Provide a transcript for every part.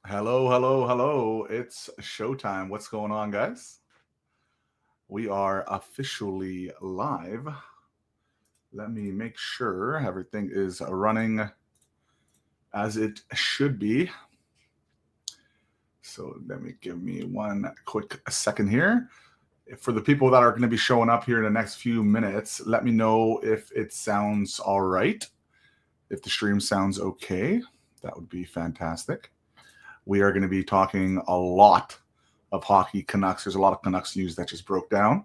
Hello, hello, hello. It's showtime. What's going on, guys? We are officially live. Let me make sure everything is running as it should be. So let me give me one quick second here. For the people that are going to be showing up here in the next few minutes, let me know if it sounds all right. If the stream sounds okay, that would be fantastic. We are going to be talking a lot of hockey Canucks. There's a lot of Canucks news that just broke down.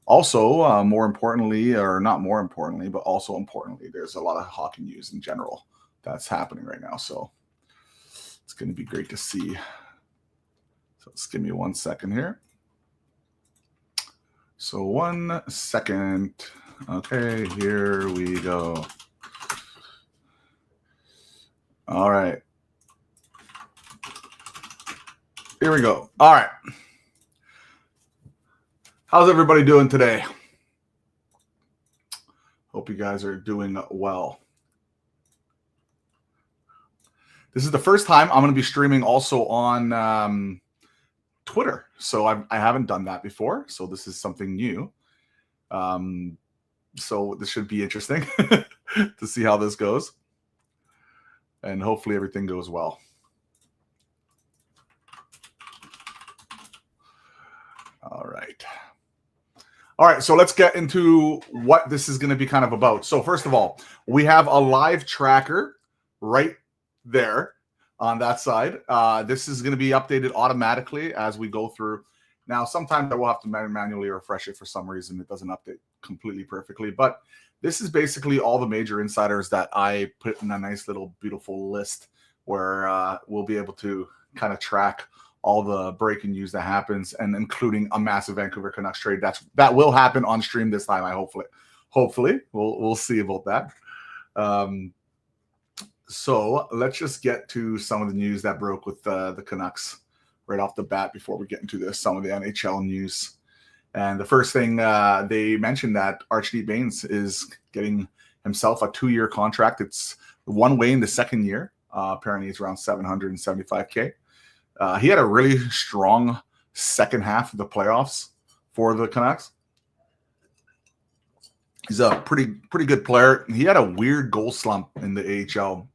Also, more importantly, or not more importantly, but also importantly, there's a lot of hockey news in general that's happening right now. So it's going to be great to see. So just give me 1 second here. So 1 second. Okay, here we go. All right. Here we go. All right. How's everybody doing today? Hope you guys are doing well. This is the first time I'm going to be streaming also on Twitter. So I haven't done that before. So this is something new. So this should be interesting to see how this goes. And hopefully everything goes well. All right. All right, so let's get into what this is going to be kind of about. So first of all, we have a live tracker right there on that side. This is going to be updated automatically as we go through. Now, sometimes I will have to manually refresh it for some reason. It doesn't update completely perfectly, but this is basically all the major insiders that I put in a nice little beautiful list where we'll be able to kind of track all the breaking news that happens, and including a massive Vancouver Canucks trade that will happen on stream this time. I hopefully we'll see about that. So let's just get to some of the news that broke with the Canucks right off the bat before we get into this. Some of the NHL news, and the first thing they mentioned that Archie Baines is getting himself a 2-year contract. It's one way in the second year. Apparently, it's around $775K. He had a really strong second half of the playoffs for the Canucks. He's a pretty good player. He had a weird goal slump in the AHL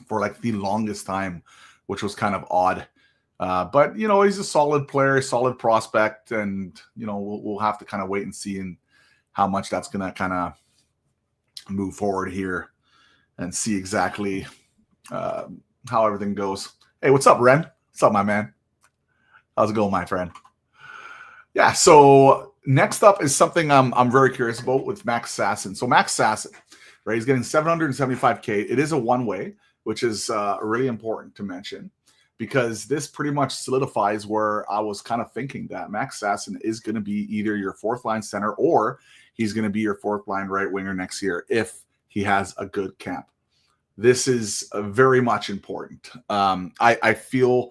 for like the longest time, which was kind of odd. But, you know, he's a solid player, solid prospect, and, you know, we'll have to kind of wait and see and how much that's going to kind of move forward here and see exactly how everything goes. Hey, what's up, Ren? What's up, my man? How's it going, my friend? Yeah, so next up is something I'm very curious about with Max Sasson. So Max Sasson, right, he's getting $775K. It is a one-way, which is really important to mention because this pretty much solidifies where I was kind of thinking that Max Sasson is going to be either your fourth-line center or he's going to be your fourth-line right winger next year if he has a good camp. This is very much important. I feel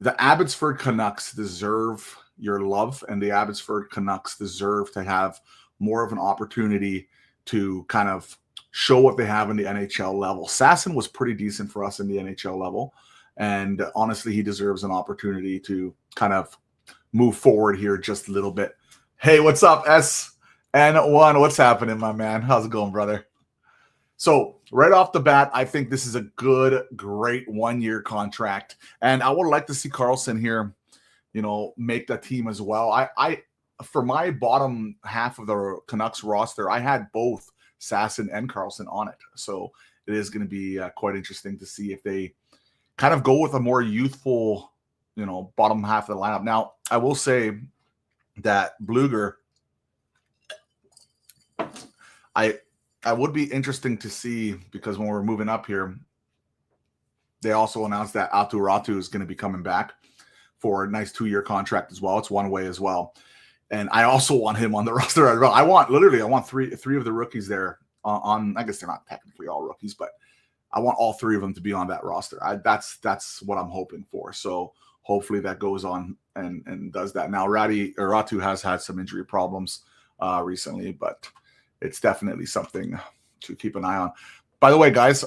the Abbotsford Canucks deserve your love, and the Abbotsford Canucks deserve to have more of an opportunity to kind of show what they have in the NHL level. Sasson was pretty decent for us in the NHL level, and honestly, he deserves an opportunity to kind of move forward here just a little bit. Hey, what's up, SN1? What's happening, my man? How's it going, brother? So right off the bat, I think this is a great 1-year contract. And I would like to see Karlsson here, you know, make the team as well. I for my bottom half of the Canucks roster, I had both Sasson and Karlsson on it. So it is going to be quite interesting to see if they kind of go with a more youthful, you know, bottom half of the lineup. Now, I will say that Bluger, I would be interesting to see because when we're moving up here, they also announced that Aatu Ratu is going to be coming back for a nice 2-year contract as well. It's one way as well. And I also want him on the roster as well. I want three of the rookies there on I guess they're not technically all rookies, but I want all 3 of them to be on that roster. That's what I'm hoping for. So hopefully that goes on and does that. Now, Ratu has had some injury problems recently, but it's definitely something to keep an eye on. By the way, guys,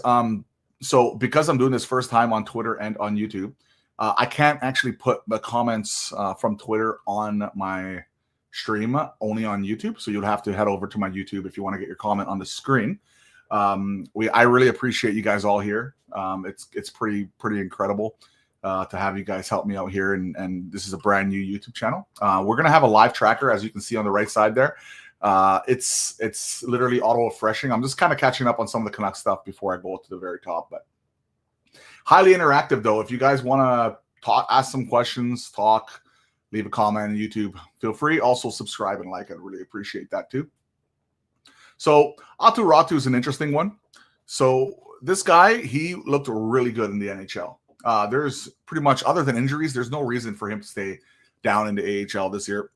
so because I'm doing this first time on Twitter and on YouTube, I can't actually put the comments from Twitter on my stream, only on YouTube. So you'll have to head over to my YouTube if you want to get your comment on the screen. I really appreciate you guys all here. It's pretty incredible to have you guys help me out here. And this is a brand new YouTube channel. We're gonna have a live tracker, as you can see on the right side there. It's literally auto refreshing. I'm just kind of catching up on some of the Canucks stuff before I go to the very top, but highly interactive though. If you guys want to talk, ask some questions, talk, leave a comment on YouTube, feel free. Also subscribe and like. I'd really appreciate that too. So Aatu Räty is an interesting one. So this guy, he looked really good in the NHL. There's pretty much, other than injuries, there's no reason for him to stay down in the AHL this year.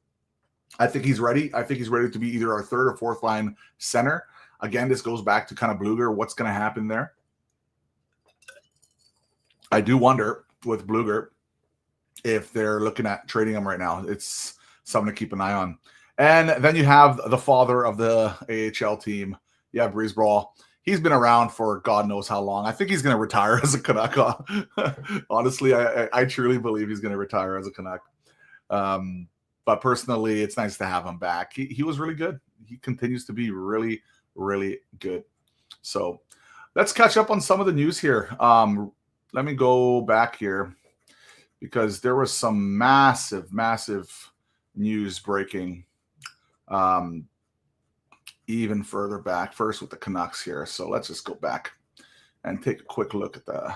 I think he's ready. I think he's ready to be either our third or fourth line center. Again, this goes back to kind of Bluger. What's going to happen there? I do wonder with Bluger if they're looking at trading him right now. It's something to keep an eye on. And then you have the father of the AHL team. You have Breeze Brawl. He's been around for God knows how long. I think he's going to retire as a Canuck. Honestly, I truly believe he's going to retire as a Canuck. But personally, it's nice to have him back. He was really good. He continues to be really, really good. So let's catch up on some of the news here. Let me go back here because there was some massive news breaking even further back. First with the Canucks here. So let's just go back and take a quick look at the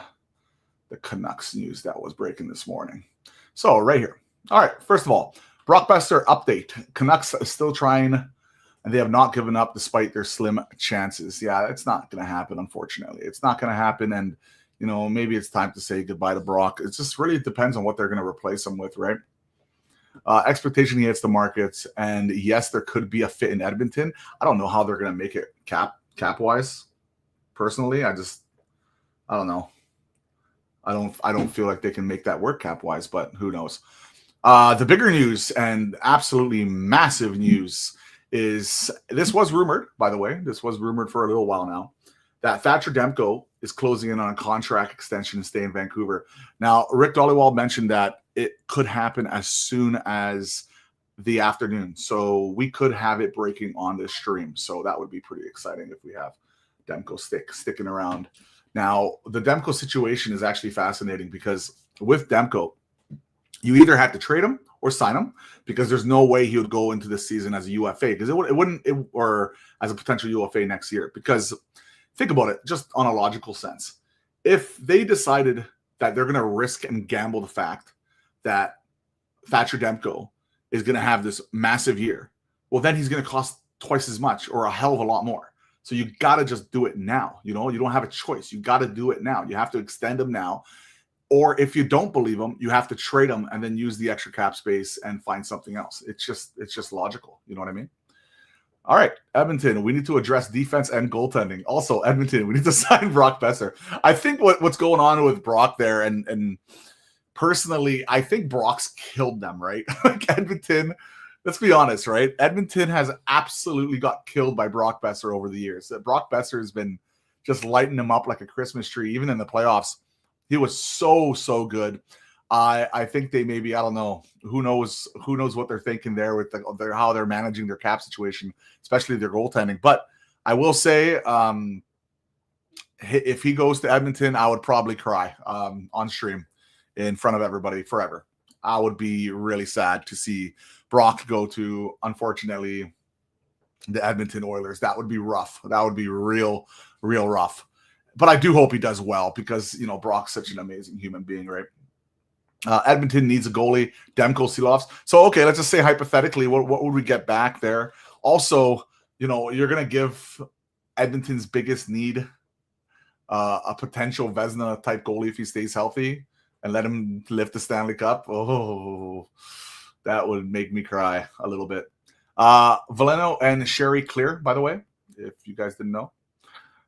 Canucks news that was breaking this morning. So right here. All right, first of all, Brock Boeser update. Canucks is still trying, and they have not given up despite their slim chances. Yeah, it's not going to happen, unfortunately. It's not going to happen, and, you know, maybe it's time to say goodbye to Brock. It just really depends on what they're going to replace him with, right? Expectation he hits the markets, and yes, there could be a fit in Edmonton. I don't know how they're going to make it cap-wise, personally. I don't know. I don't feel like they can make that work cap-wise, but who knows? The bigger news and absolutely massive news is, this was rumored, by the way, this was rumored for a little while now, that Thatcher Demko is closing in on a contract extension to stay in Vancouver. Now, Rick Dhaliwal mentioned that it could happen as soon as the afternoon. So we could have it breaking on this stream. So that would be pretty exciting if we have Demko sticking around. Now, the Demko situation is actually fascinating because with Demko, you either had to trade him or sign him, because there's no way he would go into this season as a UFA, because or as a potential UFA next year. Because think about it, just on a logical sense. If they decided that they're going to risk and gamble the fact that Thatcher Demko is going to have this massive year, well, then he's going to cost twice as much or a hell of a lot more. So you got to just do it now. You know, you don't have a choice. You got to do it now. You have to extend him now. Or if you don't believe him, you have to trade him and then use the extra cap space and find something else. It's just logical. You know what I mean? All right, Edmonton, we need to address defense and goaltending. Also, Edmonton, we need to sign Brock Boeser. I think what's going on with Brock there, and personally, I think Brock's killed them, right? Like Edmonton, let's be honest, right? Edmonton has absolutely got killed by Brock Boeser over the years. Brock Boeser has been just lighting them up like a Christmas tree, even in the playoffs. He was so good. I think they maybe, I don't know, who knows what they're thinking there with how they're managing their cap situation, especially their goaltending. But I will say, if he goes to Edmonton, I would probably cry on stream in front of everybody forever. I would be really sad to see Brock go to, unfortunately, the Edmonton Oilers. That would be rough. That would be real rough. But I do hope he does well, because, you know, Brock's such an amazing human being, right? Edmonton needs a goalie. Demko Silovs. So, okay, let's just say hypothetically, what would we get back there? Also, you know, you're going to give Edmonton's biggest need a potential Vezina-type goalie if he stays healthy, and let him lift the Stanley Cup. Oh, that would make me cry a little bit. Valeno and Sherry clear, by the way, if you guys didn't know.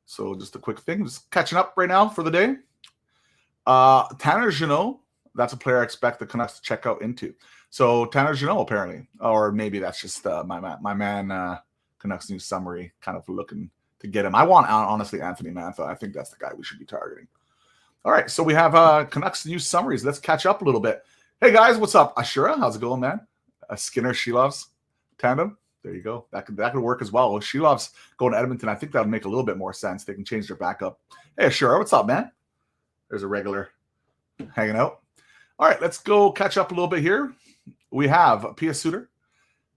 So just a quick thing, just catching up right now for the day. Tanner Jeannot, that's a player I expect the Canucks to check out into. So Tanner Jeannot, apparently, or maybe that's just my man Canucks news summary kind of looking to get him. I want, honestly, Anthony Mantha. I think that's the guy we should be targeting. All right, so we have Canucks news summaries. Let's catch up a little bit. Hey guys, what's up? Ashura, how's it going, man? Skinner, Shilov's tandem. There you go. That could work as well. Shilov's going to Edmonton. I think that would make a little bit more sense. They can change their backup. Hey, Ashura, what's up, man? There's a regular hanging out. All right, let's go catch up a little bit here. We have Pia Suter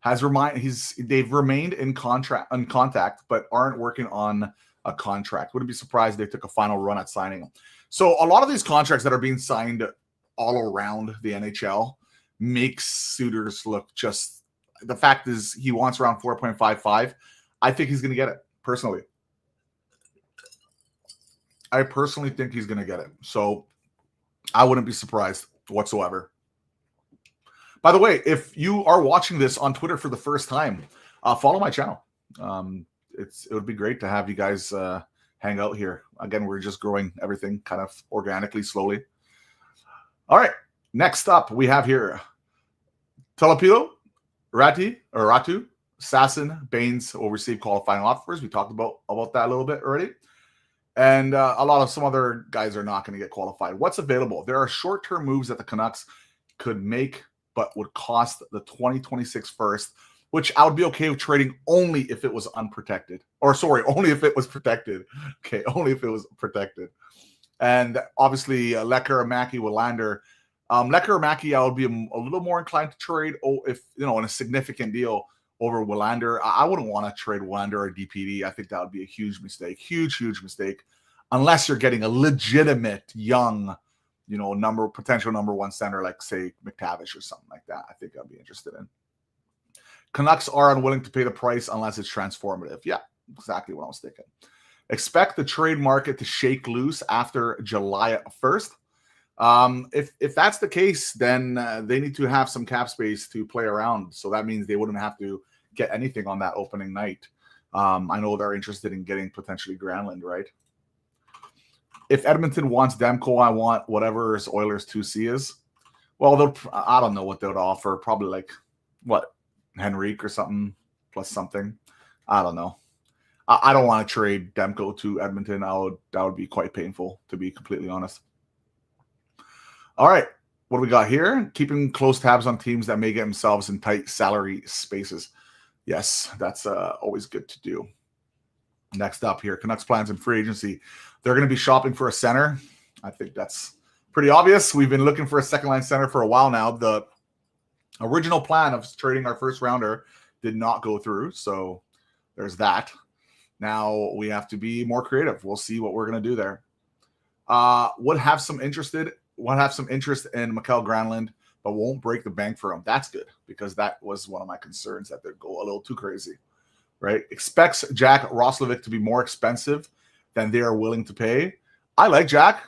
they've remained in contact, but aren't working on a contract. Wouldn't be surprised if they took a final run at signing him. So a lot of these contracts that are being signed all around the NHL makes Suter's look just, the fact is he wants around 4.55. I think he's going to get it, personally. I personally think he's going to get it. So I wouldn't be surprised whatsoever. By the way, if you are watching this on Twitter for the first time, follow my channel. It would be great to have you guys hang out here. Again, we're just growing everything kind of organically, slowly. All right. Next up, we have here Talapilo, Ratu, Sasson, Baines will receive qualifying offers. We talked about that a little bit already. And some other guys are not going to get qualified. What's available? There are short-term moves that the Canucks could make, but would cost the 2026 first, which I would be okay with trading only if it was unprotected. Or sorry, only if it was protected. Okay, only if it was protected. And obviously, Lecker, Mackey, Willander. Lecker, Mackey, I would be a little more inclined to trade if, in a significant deal over Willander. I wouldn't want to trade Willander or DPD. I think that would be a huge mistake. Huge mistake. Unless you're getting a legitimate young, potential number one center, like, say, McTavish or something like that. I think I'd be interested in. Canucks are unwilling to pay the price unless it's transformative. Yeah, exactly what I was thinking. Expect the trade market to shake loose after July 1st. If that's the case, then they need to have some cap space to play around. So that means they wouldn't have to get anything on that opening night. I know they're interested in getting potentially Granlund, right? If Edmonton wants Demko, I want whatever Oilers 2C is. Well, I don't know what they would offer. Probably like, what, Henrique or something, plus something. I don't know. I don't want to trade Demko to Edmonton. That would be quite painful, to be completely honest. All right, what do we got here? Keeping close tabs on teams that may get themselves in tight salary spaces. Yes, that's always good to do. Next up here, Canucks plans in free agency. They're going to be shopping for a center. I think that's pretty obvious. We've been looking for a second-line center for a while now. The original plan of trading our first rounder did not go through, so there's that. Now we have to be more creative. We'll see what we're going to do there. Would have some interest in Mikael Granlund, but won't break the bank for him. That's good, because that was one of my concerns, that they'd go a little too crazy, right? Expects Jack Roslovic to be more expensive than they are willing to pay. I like Jack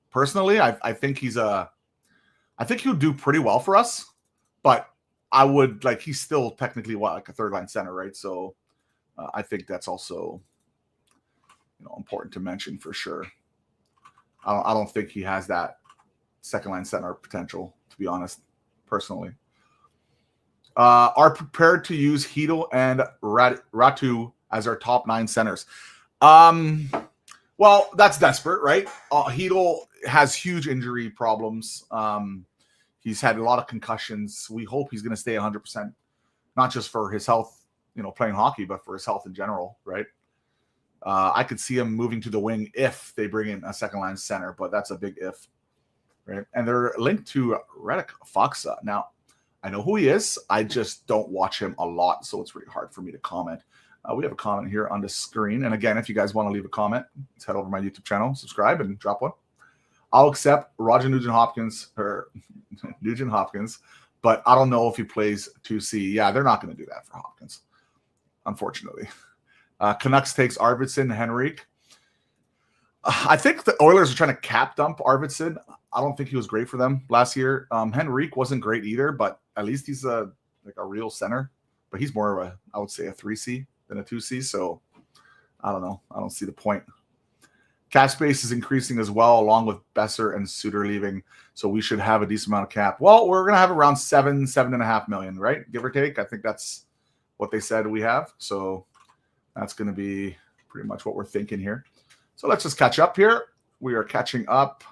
personally. I think I think he'll do pretty well for us, but he's still technically like a third line center, right? So I think that's also important to mention for sure. I don't think he has that second line center potential, to be honest, personally. Are prepared to use Hedel and Ratu as our top 9 centers. Well, that's desperate, right? Hedel has huge injury problems. He's had a lot of concussions. We hope he's going to stay 100%, not just for his health, playing hockey, but for his health in general, right? I could see him moving to the wing if they bring in a second line center, but that's a big if, right? And they're linked to Radek Faksa. Now, I know who he is. I just don't watch him a lot, so it's really hard for me to comment. We have a comment here on the screen. And again, if you guys want to leave a comment, let's head over to my YouTube channel, subscribe, and drop one. I'll accept Roger Nugent-Hopkins, but I don't know if he plays 2C. Yeah, they're not going to do that for Hopkins, unfortunately. Canucks takes Arvidsson and Henrique. I think the Oilers are trying to cap dump Arvidsson. I don't think he was great for them last year. Henrique wasn't great either, but at least he's a real center. But he's more of I would say a 3C than a 2C. So I don't know. I don't see the point. Cap space is increasing as well, along with Besser and Suter leaving. So we should have a decent amount of cap. Well, we're going to have around 7.5 million, right? Give or take. I think that's what they said we have. So that's going to be pretty much what we're thinking here. So let's just catch up here. We are catching up.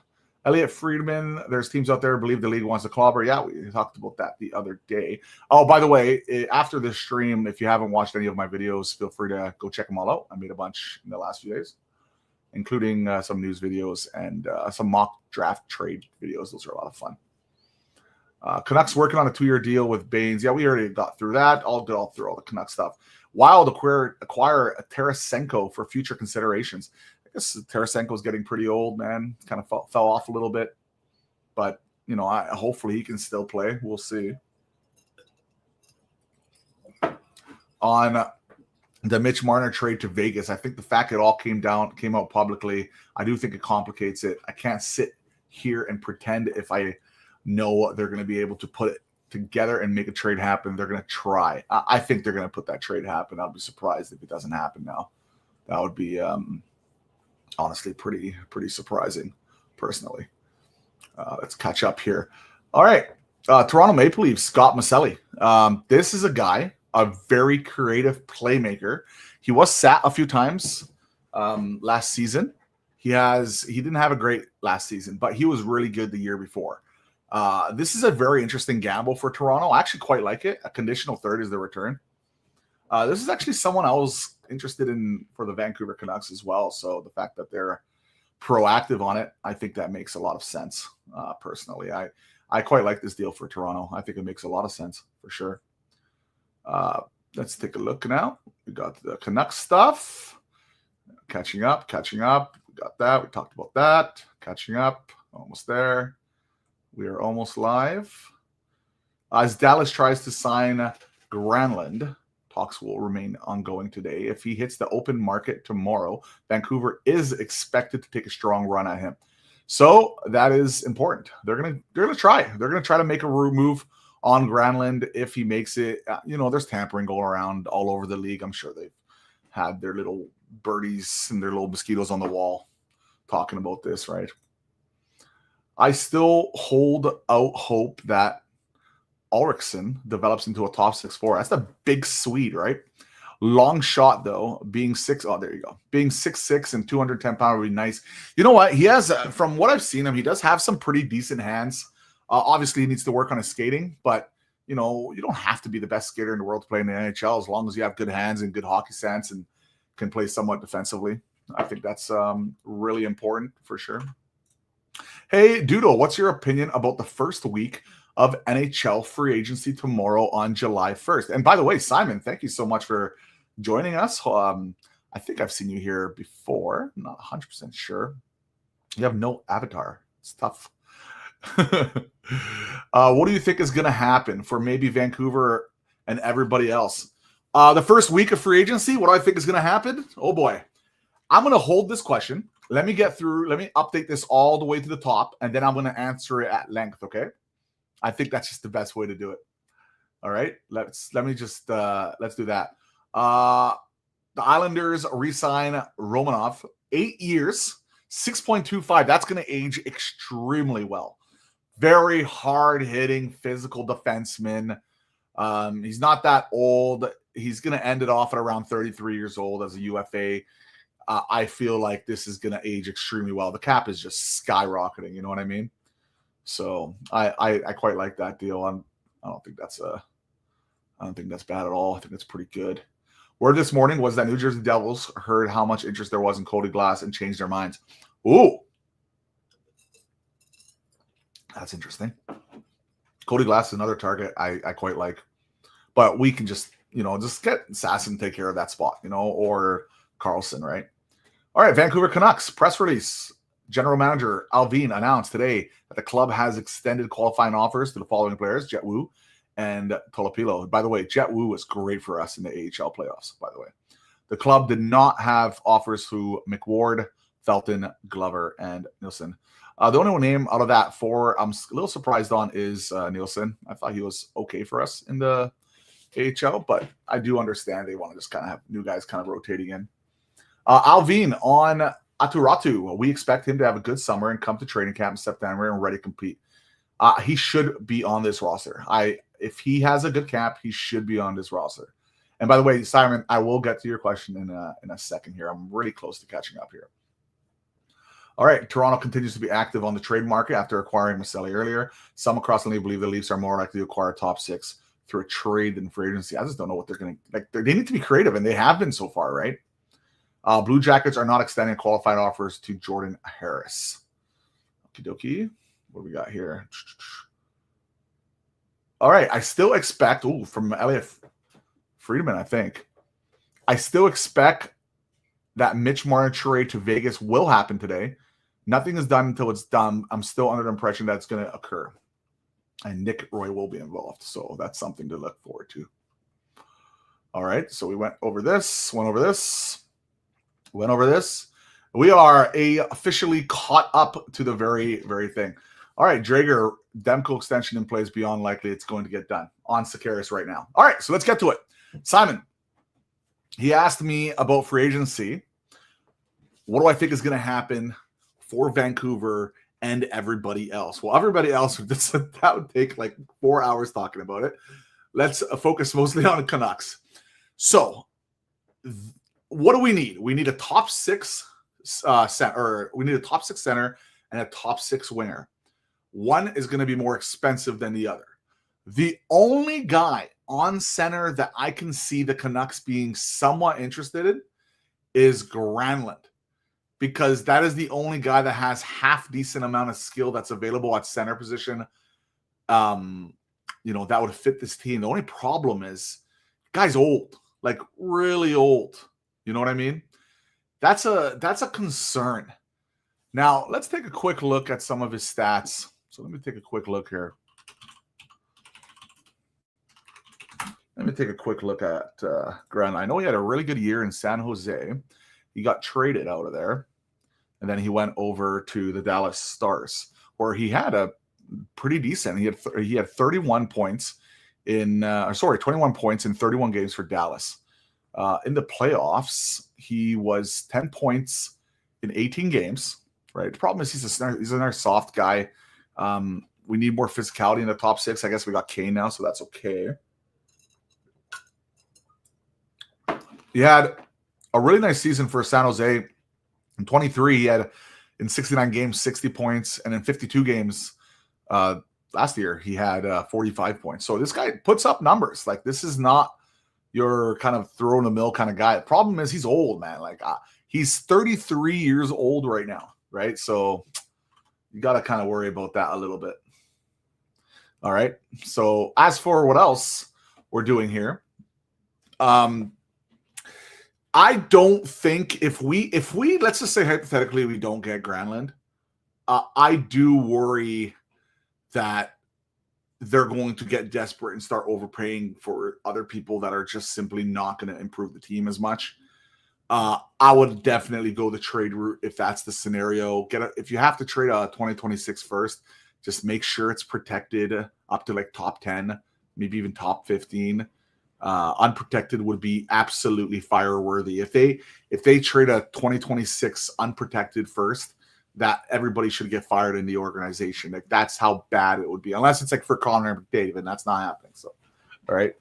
Elliot Friedman, there's teams out there who believe the league wants to clobber. Yeah, we talked about that the other day. Oh, by the way, after this stream, if you haven't watched any of my videos, feel free to go check them all out. I made a bunch in the last few days, including some news videos and some mock draft trade videos. Those are a lot of fun. Canucks working on a 2-year deal with Baines. Yeah, we already got through that. I'll get all through all the Canucks stuff. Wild acquire a Tarasenko for future considerations. I guess Tarasenko is getting pretty old, man. Kind of fell off a little bit. But, you know, hopefully he can still play. We'll see. On the Mitch Marner trade to Vegas, I think the fact it all came out publicly, I do think it complicates it. I can't sit here and pretend if I know they're going to be able to put it together and make a trade happen. They're going to try. I think they're going to put that trade happen. I'll be surprised if it doesn't happen now. That would be honestly pretty surprising, personally. Let's catch up here. All right. Toronto Maple Leafs, Scott Maselli. This is a guy, a very creative playmaker. He was sat a few times last season. He didn't have a great last season, but he was really good the year before. This is a very interesting gamble for Toronto. I actually quite like it. A conditional third is the return. This is actually someone I was interested in for the Vancouver Canucks as well. So the fact that they're proactive on it, I think that makes a lot of sense. Personally, I quite like this deal for Toronto. I think it makes a lot of sense for sure. Let's take a look now. We got the Canucks stuff. Catching up. We got that. We talked about that. Catching up. Almost there. We are almost live. As Dallas tries to sign Granlund, talks will remain ongoing today. If he hits the open market tomorrow, Vancouver is expected to take a strong run at him. So that is important. They're gonna try. They're gonna try to make a move on Granlund. If he makes it, there's tampering going around all over the league. I'm sure they've had their little birdies and their little mosquitoes on the wall talking about this, right? I still hold out hope that Ulrichsen develops into a top 6'4". That's a big Swede, right? Long shot, though, being 6'6" and 210 pounds would be nice. You know what? He has, from what I've seen him, he does have some pretty decent hands. Obviously, he needs to work on his skating, but, you don't have to be the best skater in the world to play in the NHL as long as you have good hands and good hockey sense and can play somewhat defensively. I think that's really important for sure. Hey, Doodle, what's your opinion about the first week of NHL free agency tomorrow on July 1st? And by the way, Simon, thank you so much for joining us. I think I've seen you here before. I'm not 100% sure. You have no avatar. It's tough. What do you think is going to happen for maybe Vancouver and everybody else? The first week of free agency, what do I think is going to happen? Oh, boy. I'm going to hold this question. Let me get through. Let me update this all the way to the top, and then I'm going to answer it at length, okay? I think that's just the best way to do it. All right? Let's do that. The Islanders re-sign Romanov, 8 years, 6.25. That's going to age extremely well. Very hard-hitting, physical defenseman. He's not that old. He's going to end it off at around 33 years old as a UFA. I feel like this is going to age extremely well. The cap is just skyrocketing. You know what I mean? So I quite like that deal. I don't think that's bad at all. I think that's pretty good. Word this morning was that New Jersey Devils heard how much interest there was in Cody Glass and changed their minds. Ooh, that's interesting. Cody Glass is another target I quite like, but we can just get Sasson take care of that spot, or Carlson, right? All right, Vancouver Canucks press release. General Manager Alvin announced today that the club has extended qualifying offers to the following players: Jet Wu and Tolopilo. By the way, Jet Wu was great for us in the AHL playoffs, by the way. The club did not have offers to McWard, Felton, Glover, and Nielsen. The only one name out of that four I'm a little surprised on is Nielsen. I thought he was okay for us in the AHL, but I do understand they want to just kind of have new guys kind of rotating in. Alvin on Aturatu. We expect him to have a good summer and come to training camp in September and ready to compete. He should be on this roster. If he has a good camp, he should be on this roster. And by the way, Simon, I will get to your question in a second here. I'm really close to catching up here. All right, Toronto continues to be active on the trade market after acquiring Maselli earlier. Some across the league believe the Leafs are more likely to acquire top 6 through a trade than free agency. I just don't know what they're going to like. They need to be creative, and they have been so far, right? Blue Jackets are not extending qualified offers to Jordan Harris. Okie dokie. What do we got here? All right, I still expect, from Elliot Friedman, I think. I still expect that Mitch Marner trade to Vegas will happen today. Nothing is done until it's done. I'm still under the impression that it's going to occur. And Nick Roy will be involved. So that's something to look forward to. All right, so we went over this, went over this. We are officially caught up to the very, very thing. All right, Drager, DEMKO extension in place beyond likely it's going to get done. On Sakaris right now. All right, so let's get to it. Simon, he asked me about free agency. What do I think is going to happen for Vancouver and everybody else? Well, everybody else, that would take like 4 hours talking about it. Let's focus mostly on the Canucks. So, what do we need? We need a top 6 center. We need a top 6 center and a top 6 winger. One is going to be more expensive than the other. The only guy on center that I can see the Canucks being somewhat interested in is Granlund, because that is the only guy that has half decent amount of skill that's available at center position. That would fit this team. The only problem is, guy's old, like really old. You know what I mean? That's a concern. Now, let's take a quick look at some of his stats. So let me take a quick look here. Let me take a quick look at Grant. I know he had a really good year in San Jose. He got traded out of there. And then he went over to the Dallas Stars, where he had a pretty decent. He had 31 points in 21 points in 31 games for Dallas. In the playoffs, he was 10 points in 18 games. Right. The problem is he's a nice soft guy. We need more physicality in the top 6. I guess we got Kane now, so that's okay. He had a really nice season for San Jose. In 23, he had in 69 games 60 points, and in 52 games last year he had 45 points. So this guy puts up numbers. Like, this is not your kind of throw in the mill kind of guy. The problem is he's old, man. Like he's 33 years old right now, right? So you got to kind of worry about that a little bit. All right. So as for what else we're doing here, I don't think if we let's just say hypothetically we don't get Granlund, I do worry that they're going to get desperate and start overpaying for other people that are just simply not going to improve the team as much. I would definitely go the trade route if that's the scenario. If you have to trade a 2026 first, just make sure it's protected up to like top 10, maybe even top 15. Unprotected would be absolutely fire worthy. If they trade a 2026 unprotected first, that everybody should get fired in the organization. Like, that's how bad it would be, unless it's like for Connor McDavid, and that's not happening. So, all right.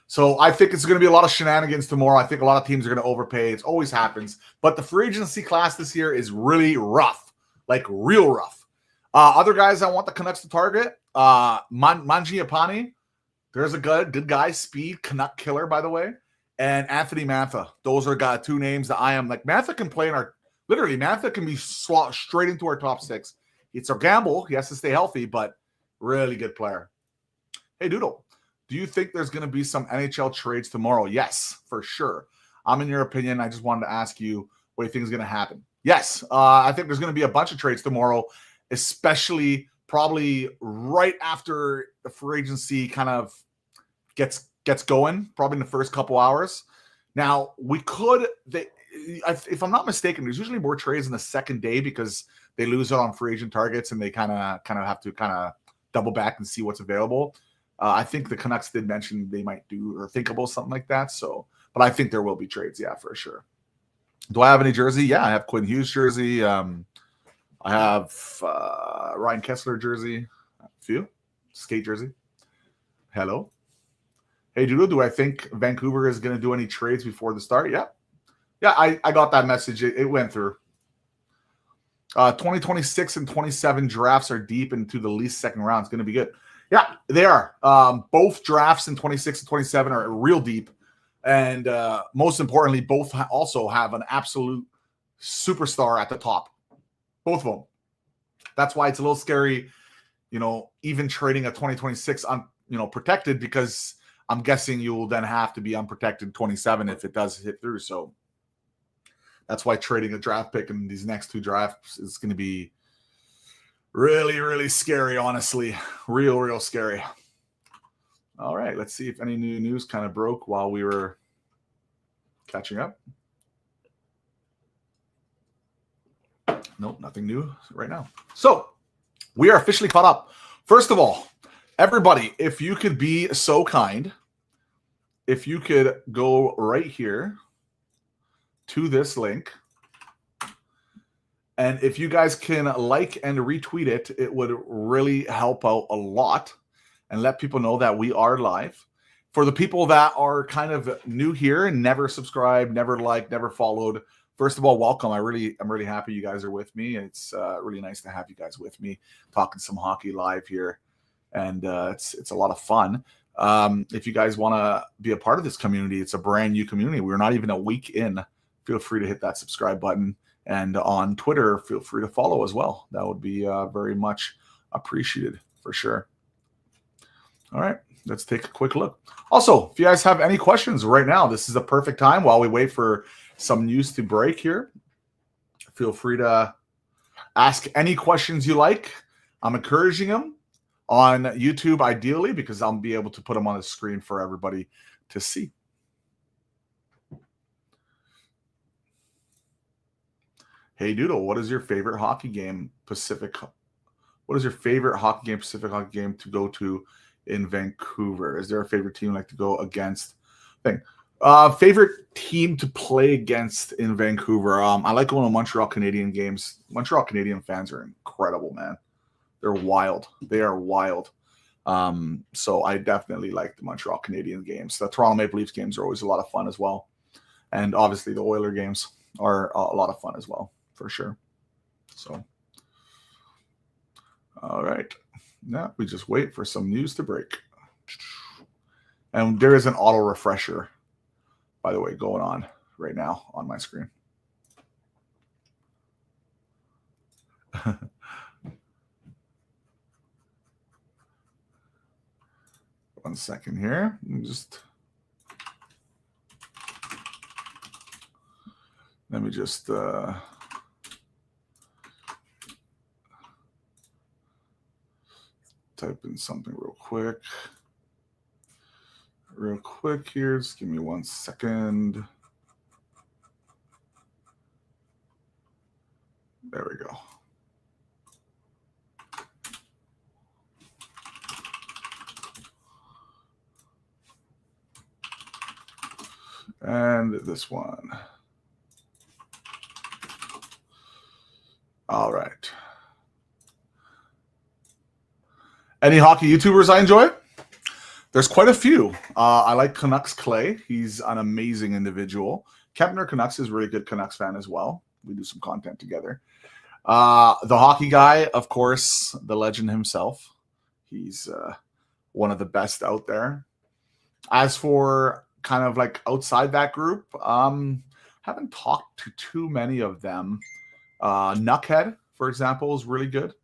So I think it's going to be a lot of shenanigans tomorrow. I think a lot of teams are going to overpay. It always happens. But the free agency class this year is really rough, like real rough. Other guys I want the Canucks to target, Mangiapane. There's a good guy, speed, Canuck killer, by the way. And Anthony Mantha. Those are two names that I am like. Mantha can play in our – literally, Mantha can be slot straight into our top 6. It's a gamble. He has to stay healthy, but really good player. Hey, Doodle. Do you think there's going to be some NHL trades tomorrow? Yes, for sure. I'm in your opinion. I just wanted to ask you what you think is going to happen. Yes, I think there's going to be a bunch of trades tomorrow, especially probably right after the free agency kind of gets going, probably in the first couple hours. Now, if I'm not mistaken, there's usually more trades in the second day because they lose out on free agent targets and they kind of have to double back and see what's available. I think the Canucks did mention they might do or think about something like that. So, but I think there will be trades. Yeah, for sure. Do I have any jersey? Yeah, I have Quinn Hughes jersey. I have Ryan Kessler jersey. A few. Skate jersey. Hello. Hey, Doodle, do I think Vancouver is going to do any trades before the start? Yeah. Yeah, I got that message. It went through. 2026 and 27 drafts are deep into the least second round. It's going to be good. Yeah, they are. Both drafts in 26 and 27 are real deep. And most importantly, both also have an absolute superstar at the top. Both of them. That's why it's a little scary, even trading a 2026 protected, because I'm guessing you will then have to be unprotected 27 if it does hit through. So that's why trading a draft pick in these next two drafts is going to be really, really scary, honestly. Real scary. All right, let's see if any new news kind of broke while we were catching up. Nope, nothing new right now. So we are officially caught up. First of all, everybody, if you could be so kind, if you could go right here to this link, and if you guys can like and retweet it, it would really help out a lot and let people know that we are live. For the people that are kind of new here and never subscribed, never liked, never followed, first of all, welcome. I'm really happy you guys are with me. It's really nice to have you guys with me talking some hockey live here, and it's a lot of fun. If you guys want to be a part of this community, it's a brand new community. We're not even a week in. Feel free to hit that subscribe button, and on Twitter, feel free to follow as well. That would be very much appreciated for sure. All right, let's take a quick look. Also, if you guys have any questions right now, this is a perfect time while we wait for some news to break here. Feel free to ask any questions you like. I'm encouraging them on YouTube, ideally, because I'll be able to put them on the screen for everybody to see. Hey, Doodle, what is your favorite hockey game, Pacific? What is your favorite hockey game, Pacific hockey game to go to in Vancouver? Is there a favorite team you like to go against? Favorite team to play against in Vancouver? I like going to Montreal Canadian games. Montreal Canadian fans are incredible, man. They're wild. They are wild. So I definitely like the Montreal Canadian games. The Toronto Maple Leafs games are always a lot of fun as well. And obviously the Oiler games are a lot of fun as well, for sure. So, all right. Now we just wait for some news to break. And there is an auto refresher, by the way, going on right now on my screen. One second here. Let me just type in something real quick. Here. Just give me 1 second. There we go. And this one. All right. Any hockey YouTubers I enjoy? There's quite a few. I like Canucks Clay. He's an amazing individual. Kepner Canucks is a really good Canucks fan as well. We do some content together. The hockey guy, of course, the legend himself. He's one of the best out there. As for kind of like outside that group, haven't talked to too many of them. Knuckhead, for example, is really good.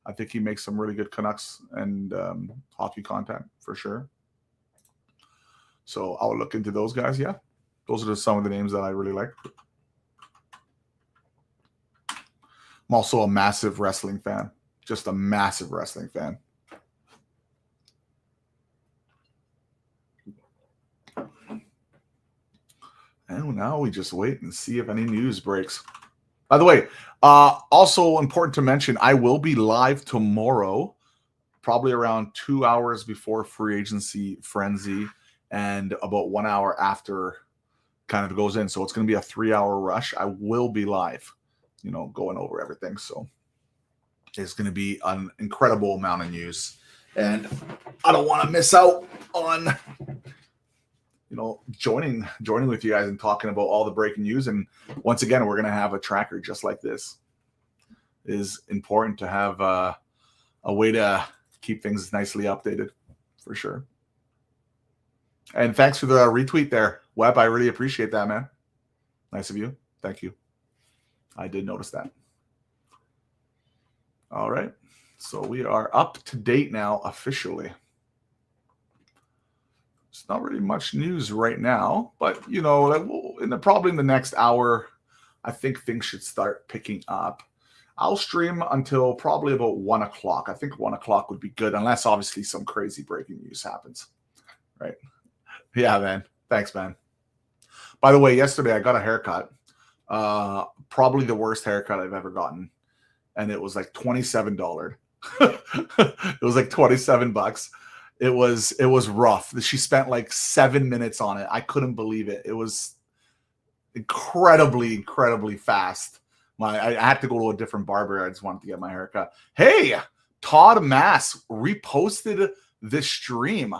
I think he makes some really good Canucks and hockey content for sure. So I'll look into those guys. Yeah, those are just some of the names that I really like. I'm also a massive wrestling fan, just a massive wrestling fan. And now we just wait and see if any news breaks. By the way, also important to mention, I will be live tomorrow, probably around 2 hours before free agency frenzy and about 1 hour after kind of goes in. So it's going to be a 3-hour rush. I will be live, going over everything. So it's going to be an incredible amount of news. And I don't want to miss out on joining with you guys and talking about all the breaking news. And once again, we're going to have a tracker just like this. is important to have a way to keep things nicely updated, for sure. And thanks for the retweet there, Webb. I really appreciate that, man. Nice of you. Thank you. I did notice that. All right. So we are up to date now officially. It's not really much news right now, but you know, like probably in the next hour, I think things should start picking up. I'll stream until probably about 1 o'clock. I think 1 o'clock would be good, unless obviously some crazy breaking news happens. Right? Yeah, man. Thanks, man. By the way, yesterday I got a haircut. Probably the worst haircut I've ever gotten. And it was like $27. It was like 27 bucks. It was rough. She spent like 7 minutes on it. I couldn't believe it. It was incredibly fast. I had to go to a different barber. I just wanted to get my haircut. Hey, Todd Mass reposted this stream.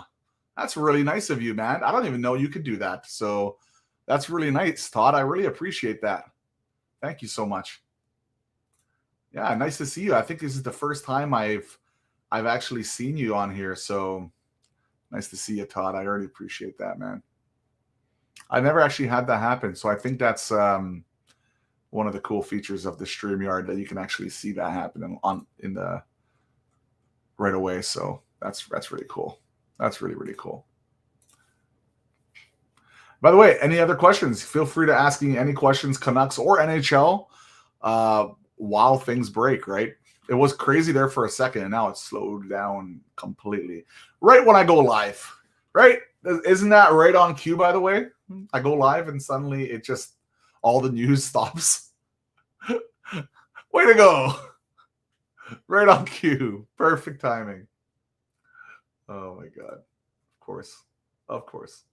That's really nice of you, man. I don't even know you could do that. So that's really nice, Todd. I really appreciate that. Thank you so much. Yeah, nice to see you. I think this is the first time I've actually seen you on here. So nice to see you, Todd. I already appreciate that, man. I never actually had that happen. So I think that's one of the cool features of the StreamYard, that you can actually see that happen in the right away. So that's really cool. That's really cool. By the way, any other questions? Feel free to ask me any questions, Canucks or NHL, while things break, right? It was crazy there for a second, and now it's slowed down completely. Right when I go live, right? Isn't that right on cue, by the way? I go live, and suddenly it just, all the news stops. Way to go. Right on cue. Perfect timing. Oh, my God. Of course. Of course.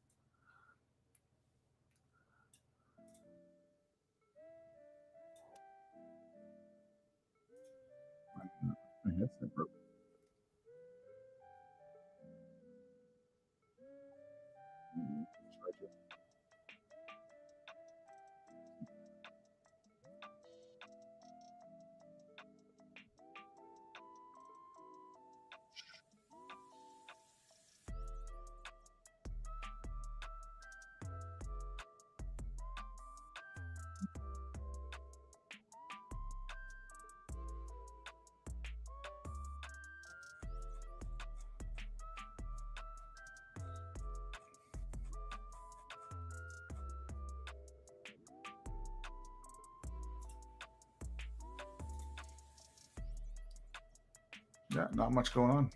Yeah, not much going on.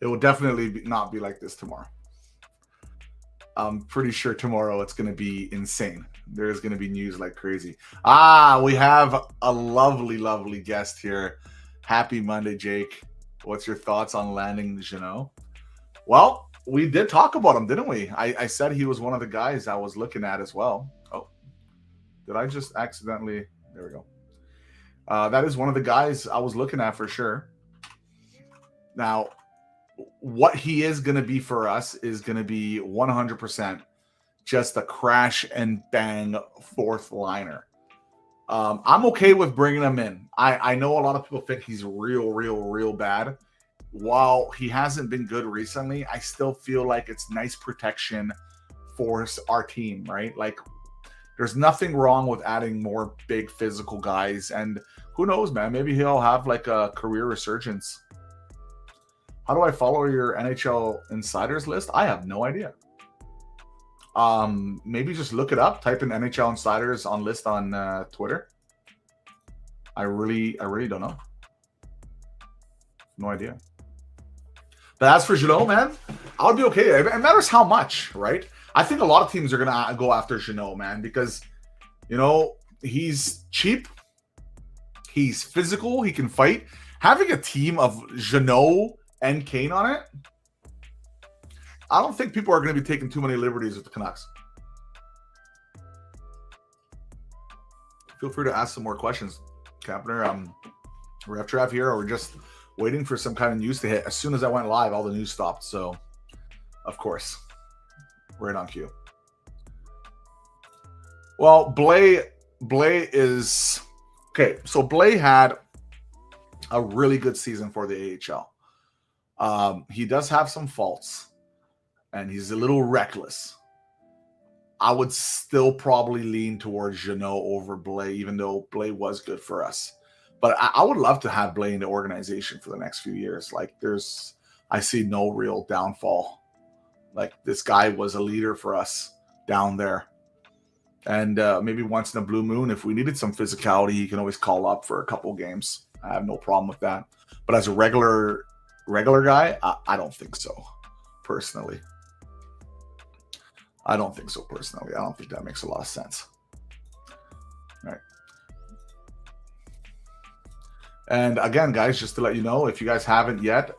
It will definitely not be like this tomorrow. I'm pretty sure tomorrow it's going to be insane. There's going to be news like crazy. We have a lovely guest here. Happy Monday, Jake. What's your thoughts on landing Jeannot? Well, we did talk about him, didn't we? I said he was one of the guys I was looking at as well. Oh, did I just accidentally? There we go. That is one of the guys I was looking at for sure. Now, what he is going to be for us is going to be 100% just a crash and bang fourth liner. I'm okay with bringing him in. I know a lot of people think he's real bad. While he hasn't been good recently, I still feel like it's nice protection for our team, right? Like, there's nothing wrong with adding more big physical guys. And who knows, man? Maybe he'll have like a career resurgence. How do I follow your NHL Insiders list? I have no idea. Maybe just look it up. Type in NHL Insiders on list on Twitter. I really don't know. No idea. But as for Jeannot, man, I'll be okay. It matters how much, right? I think a lot of teams are going to go after Jeannot, man, because, you know, he's cheap. He's physical. He can fight. Having a team of Jeannot and Kane on it, I don't think people are going to be taking too many liberties with the Canucks. Feel free to ask some more questions, Kapner. Ref Trav here, or we're just waiting for some kind of news to hit. As soon as I went live, all the news stopped. So, of course, right on cue. Well, Blay is okay. So Blay had a really good season for the AHL. He does have some faults, and he's a little reckless. I would still probably lean towards Jeannot over Blay, even though Blay was good for us. But I would love to have Blay in the organization for the next few years. Like, I see no real downfall. Like, this guy was a leader for us down there. And maybe once in a blue moon, if we needed some physicality, he can always call up for a couple games. I have no problem with that. But as a regular guy, I don't think so, personally. I don't think so, personally. I don't think that makes a lot of sense. All right. And again, guys, just to let you know, if you guys haven't yet,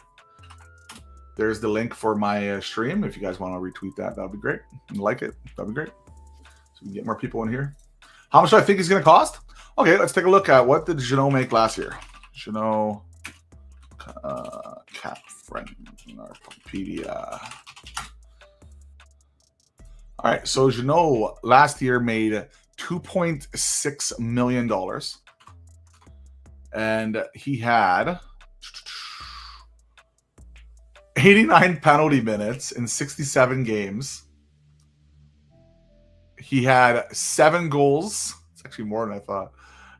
there's the link for my stream. If you guys want to retweet that, that'd be great. And like it, that'd be great. So we can get more people in here. How much do I think he's going to cost? Okay, let's take a look at what did Jeannot make last year. Jeannot cap friend Wikipedia. All right, so Jeannot last year made $2.6 million. And he had 89 penalty minutes in 67 games. He had 7 goals. It's actually more than I thought.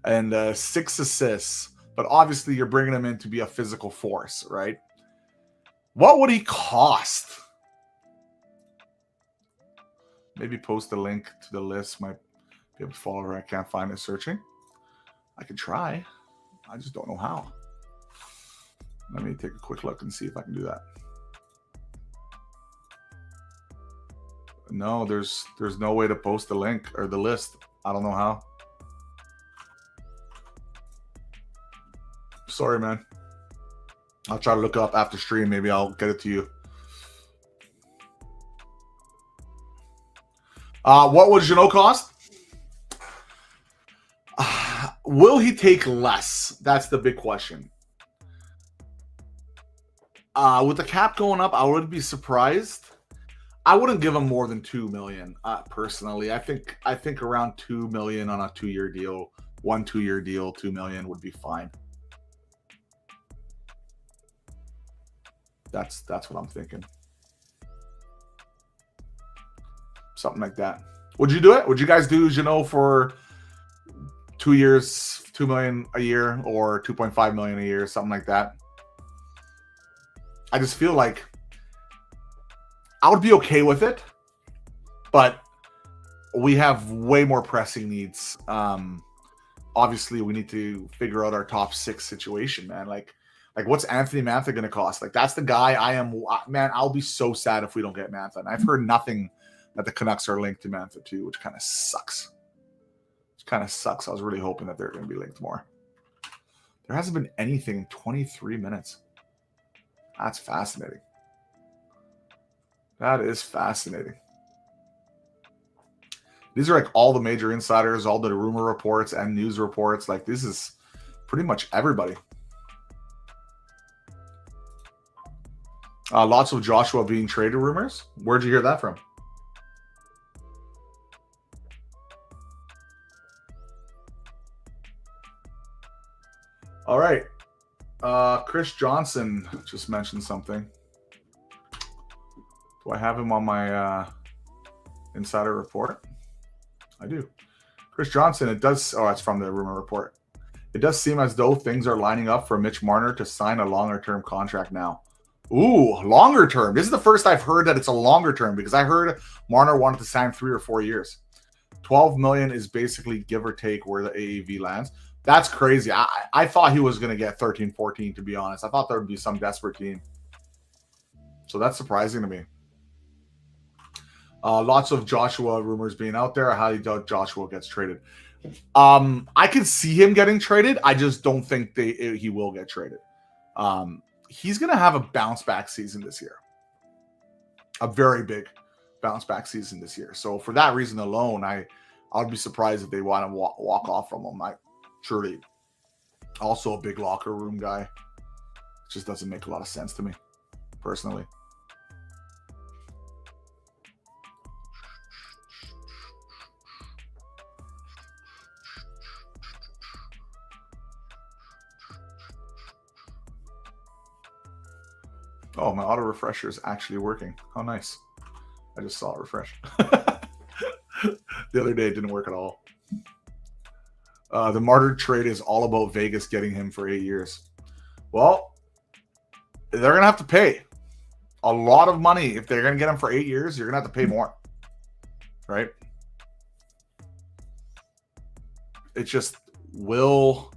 And 6 assists. But obviously, you're bringing him in to be a physical force, right? What would he cost? Maybe post the link to the list. Might be able to follow her. I can't find it searching. I could try. I just don't know how. Let me take a quick look and see if I can do that. No, there's no way to post the link or the list. I don't know how. Sorry, man. I'll try to look up after stream. Maybe I'll get it to you. What would Jeannot cost? Will he take less? That's the big question. With the cap going up, I would be surprised. I wouldn't give him more than $2 million. Personally, I think around $2 million on a 2-year deal, 1 2-year deal, $2 million would be fine. That's what I'm thinking. Something like that. Would you do it? Would you guys do Jeannot for 2 years, $2 million a year, or $2.5 million a year, something like that? I just feel like I would be okay with it, but we have way more pressing needs. Obviously, we need to figure out our top 6 situation, man. Like what's Anthony Mantha going to cost? Like, that's the guy man, I'll be so sad if we don't get Mantha. And I've heard nothing that the Canucks are linked to Mantha too, which kind of sucks. I was really hoping that they're going to be linked more. There hasn't been anything in 23 minutes. That's fascinating. That is fascinating. These are like all the major insiders, all the rumor reports and news reports. Like, this is pretty much everybody. Lots of Joshua being traded rumors. Where'd you hear that from? All right. Chris Johnson just mentioned something. Do I have him on my insider report? I do. Chris Johnson, it does. Oh, that's from the rumor report. It does seem as though things are lining up for Mitch Marner to sign a longer-term contract now. Ooh, longer term. This is the first I've heard that it's a longer term, because I heard Marner wanted to sign 3 or 4 years. $12 million is basically give or take where the AAV lands. That's crazy. I thought he was going to get 13, 14, to be honest. I thought there would be some desperate team. So that's surprising to me. Lots of Joshua rumors being out there. I highly doubt Joshua gets traded. I could see him getting traded. I just don't think he will get traded. He's going to have a bounce-back season this year. A very big bounce-back season this year. So for that reason alone, I would be surprised if they want to walk off from him. Truly. Also a big locker room guy. It just doesn't make a lot of sense to me, personally. Oh, my auto refresher is actually working. How nice. I just saw it refresh. The other day it didn't work at all. The Martyr trade is all about Vegas getting him for 8 years. Well, they're going to have to pay a lot of money. If they're going to get him for 8 years, you're going to have to pay more. Right? It just will.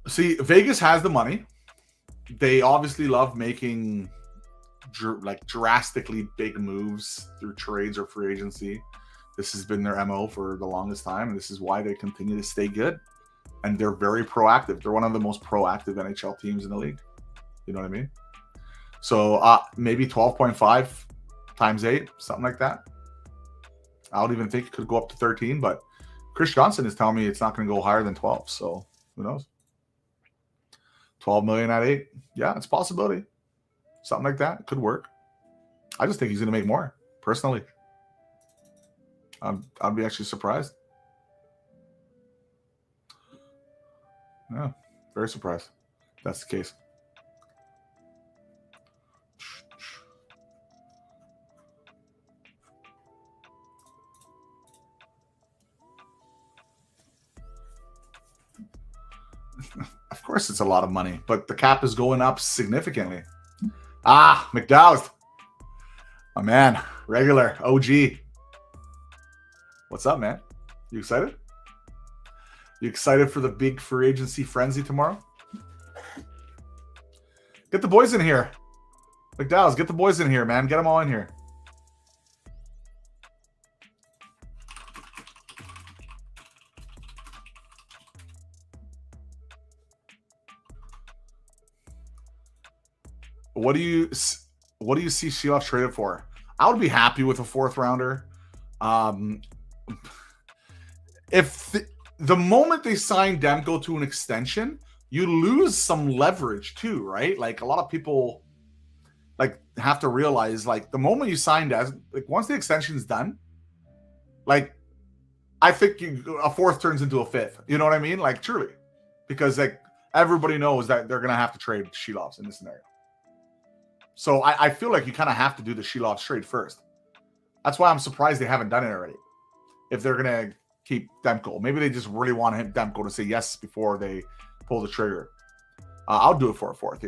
See, Vegas has the money. They obviously love making drastically big moves through trades or free agency. This has been their MO for the longest time, and this is why they continue to stay good. And they're very proactive. They're one of the most proactive NHL teams in the league. You know what I mean? So maybe 12.5 times 8, something like that. I don't even think it could go up to 13, but Chris Johnson is telling me it's not going to go higher than 12. So who knows? 12 million at 8. Yeah, it's a possibility. Something like that. It could work. I just think he's going to make more, personally. I'd be actually surprised. Yeah, very surprised. That's the case. Of course it's a lot of money, but the cap is going up significantly. McDowell. My man, regular, OG. What's up, man? You excited? You excited for the big free agency frenzy tomorrow? Get the boys in here. McDowell's, get the boys in here, man. Get them all in here. What do you see Sheila traded for? I would be happy with a 4th rounder. If the moment they sign DEMKO to an extension, you lose some leverage too, right? Like a lot of people have to realize, like, the moment you sign as, like, once the extension is done, like, I think a 4th turns into a 5th. You know what I mean? Like, truly, because like everybody knows that they're gonna have to trade Shelovs in this scenario. So I feel like you kind of have to do the Shelovs trade first. That's why I'm surprised they haven't done it already. If they're gonna keep DEMKO, maybe they just really want DEMKO to say yes before they pull the trigger. I'll do it for a 4th.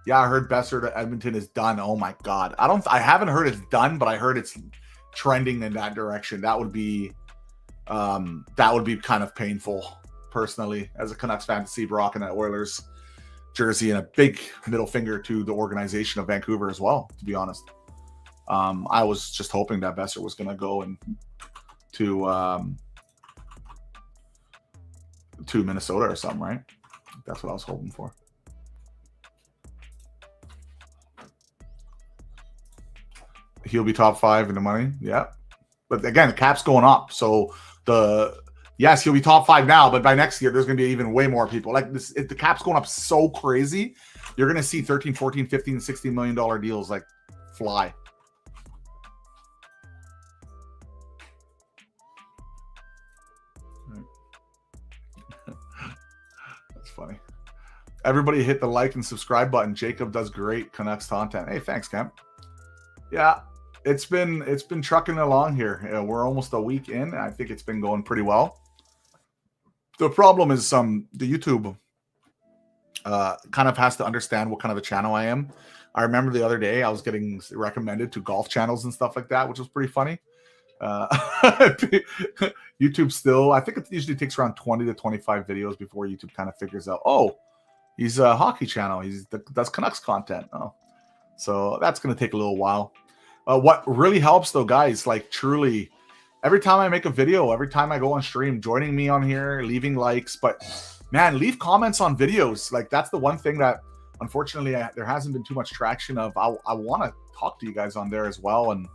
Yeah, I heard Besser to Edmonton is done. Oh my God, I haven't heard it's done, but I heard it's trending in that direction. That would be kind of painful, personally, as a Canucks fan, to see Brock in an Oilers jersey, and a big middle finger to the organization of Vancouver as well, to be honest. I was just hoping that Besser was going to go to Minnesota or something, right? That's what I was hoping for. He'll be top 5 in the money, yeah. But again, the cap's going up, so yes, he'll be top 5 now, but by next year, there's going to be even way more people. Like this, if the cap's going up so crazy, you're going to see 13, 14, 15, $16 million deals like fly. That's funny. Everybody hit the like and subscribe button. Jacob does great Canucks content. Hey, thanks, Cam. Yeah, it's been trucking along here. We're almost a week in. I think it's been going pretty well. The problem is the YouTube kind of has to understand what kind of a channel I am. I remember the other day I was getting recommended to golf channels and stuff like that, which was pretty funny. YouTube still, I think it usually takes around 20 to 25 videos before YouTube kind of figures out, oh, he's a hockey channel. Does Canucks content. Oh, so that's going to take a little while. What really helps though, guys, like truly, every time I make a video, every time I go on stream, joining me on here, leaving likes, but man, leave comments on videos. Like that's the one thing that unfortunately there hasn't been too much traction of. I want to talk to you guys on there as well, and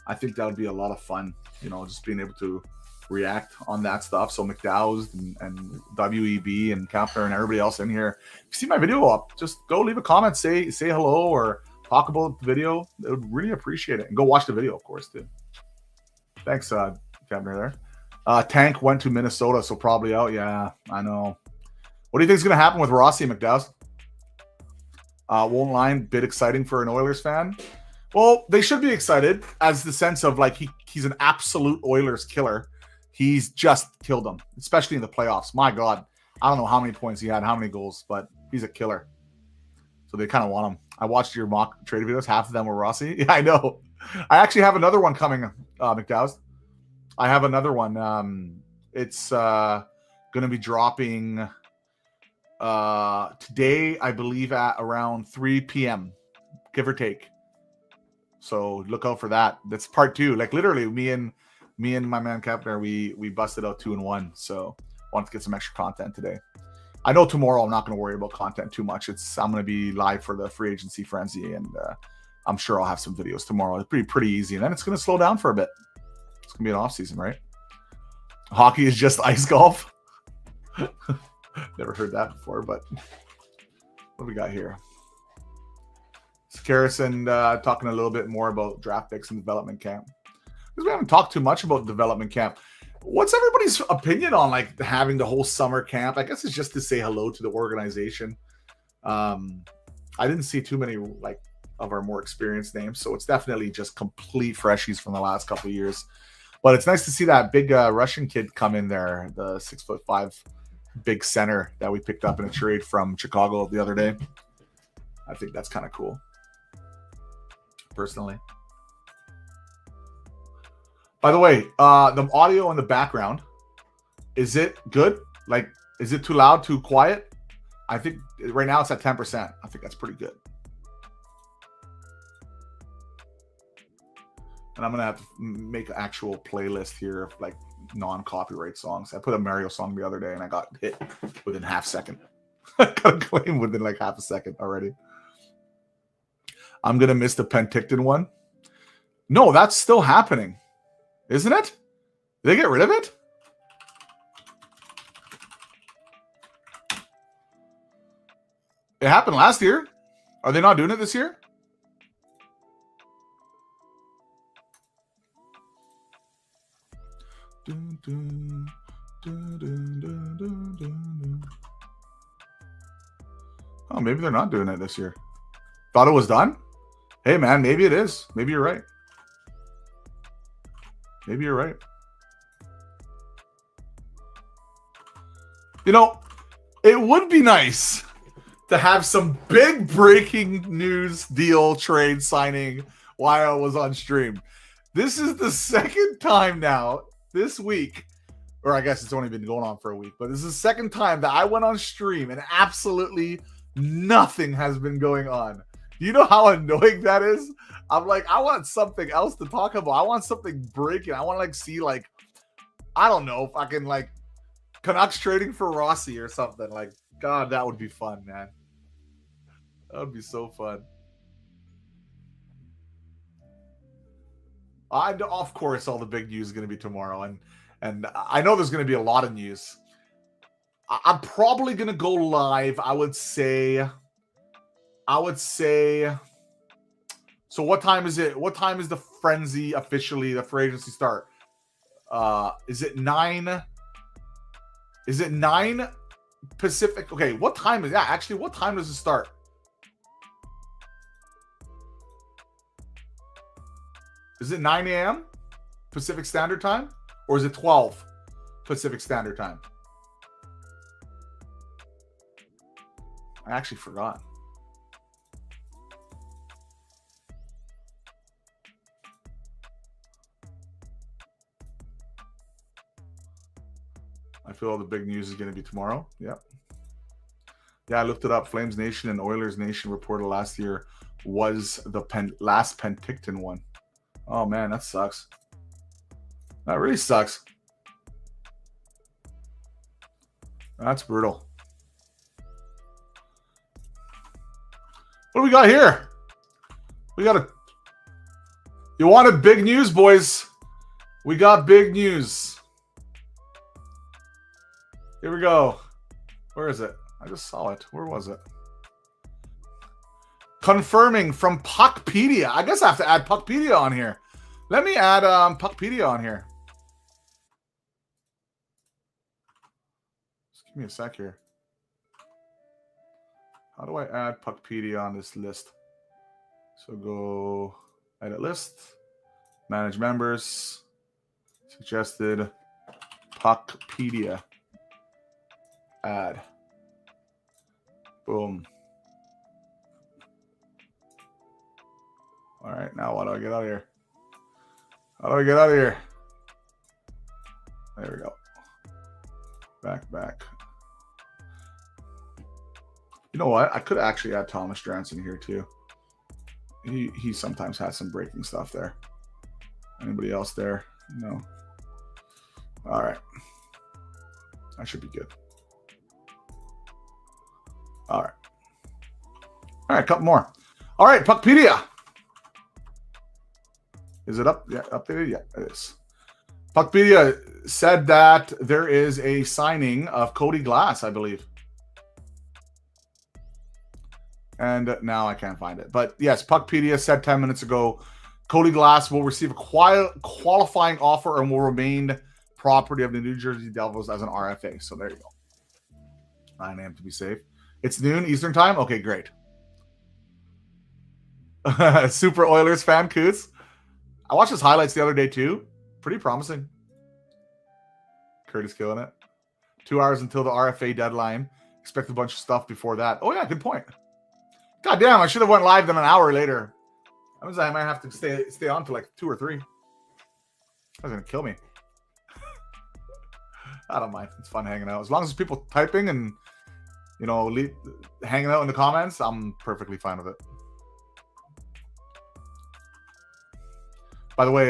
I think that would be a lot of fun, you know, just being able to react on that stuff. So McDowell's and WEB and Kempner and everybody else in here, if you see my video up, just go leave a comment, say hello, or talk about the video. I would really appreciate it. And go watch the video, of course, too. Thanks, Kempner there. Tank went to Minnesota, so probably out. Yeah, I know. What do you think is going to happen with Rossi, McDowell? Won't lie, bit exciting for an Oilers fan. Well, they should be excited as the sense of like he's an absolute Oilers killer. He's just killed them, especially in the playoffs. My God, I don't know how many points he had, how many goals, but he's a killer. So they kind of want him. I watched your mock trade videos. Half of them were Rossi. Yeah, I know. I actually have another one coming, McDowell. I have another one. It's going to be dropping today, I believe, at around 3 p.m., give or take. So look out for that. That's part 2. Like literally, me and my man Kepner, we busted out 2 and 1. So wanted to get some extra content today. I know tomorrow I'm not going to worry about content too much. I'm going to be live for the free agency frenzy, and I'm sure I'll have some videos tomorrow. It's pretty easy, and then it's going to slow down for a bit. It's going to be an off season, right? Hockey is just ice golf. Never heard that before, but what do we got here? Karrison talking a little bit more about draft picks and development camp, because we haven't talked too much about development camp. What's everybody's opinion on like having the whole summer camp? I guess it's just to say hello to the organization. I didn't see too many like of our more experienced names, so it's definitely just complete freshies from the last couple of years. But it's nice to see that big Russian kid come in there, the 6'5" big center that we picked up in a trade from Chicago the other day. I think that's kind of cool, personally. By the way, the audio in the background, is it good? Like, is it too loud, too quiet? I think right now it's at 10%. I think that's pretty good. And I'm going to have to make an actual playlist here of like non-copyright songs. I put a Mario song the other day and I got hit within half second. I got a claim within like half a second already. I'm going to miss the Penticton one. No, that's still happening. Isn't it? Did they get rid of it? It happened last year. Are they not doing it this year? Oh, maybe they're not doing it this year. Thought it was done? Hey, man, maybe it is. Maybe you're right. Maybe you're right. You know, it would be nice to have some big breaking news deal trade signing while I was on stream. This is the second time now this week, or I guess it's only been going on for a week, but this is the second time that I went on stream and absolutely nothing has been going on. Do you know how annoying that is? I'm like, I want something else to talk about. I want something breaking. I want to like see like, I don't know, fucking like Canucks trading for Rossi or something. Like, God, that would be fun, man. That would be so fun. Of course, all the big news is going to be tomorrow, and I know there's going to be a lot of news. I'm probably going to go live. I would say. So what time is it? What time is the frenzy officially? The free agency start? Is it 9? Is it 9 Pacific? Okay, what time is that? Actually, what time does it start? Is it 9 a.m. Pacific Standard Time? Or is it 12 Pacific Standard Time? I actually forgot. I feel all the big news is going to be tomorrow. Yep. Yeah, I looked it up. Flames Nation and Oilers Nation reported last year was the last Penticton one. Oh, man, that sucks. That really sucks. That's brutal. What do we got here? We got a... You wanted big news, boys. We got big news. Here we go. Where is it? I just saw it. Where was it? Confirming from Puckpedia. I guess I have to add Puckpedia on here. Let me add Puckpedia on here. Just give me a sec here. How How do I add Puckpedia on this list? So go edit list, manage members, suggested Puckpedia, add. Boom. All right, now how do I get out of here? How do I get out of here? There we go. Back. You know what? I could actually add Thomas Jansen here too. He sometimes has some breaking stuff there. Anybody else there? No. All right. That should be good. All right. All right, a couple more. All right, Puckpedia. Is it up? Yeah, updated? Yeah, it is. Puckpedia said that there is a signing of Cody Glass, I believe. And now I can't find it. But yes, Puckpedia said 10 minutes ago, Cody Glass will receive a qualifying offer and will remain property of the New Jersey Devils as an RFA. So there you go. 9 a.m. to be safe. It's noon Eastern time? Okay, great. Super Oilers fan, Coots. I watched his highlights the other day too. Pretty promising. Curtis killing it. 2 hours until the RFA deadline. Expect a bunch of stuff before that. Oh yeah, good point. God damn, I should have went live then an hour later. That means I might have to stay on for like 2 or 3. That's gonna kill me. I don't mind. It's fun hanging out. As long as people typing and, you know, hanging out in the comments, I'm perfectly fine with it. By the way,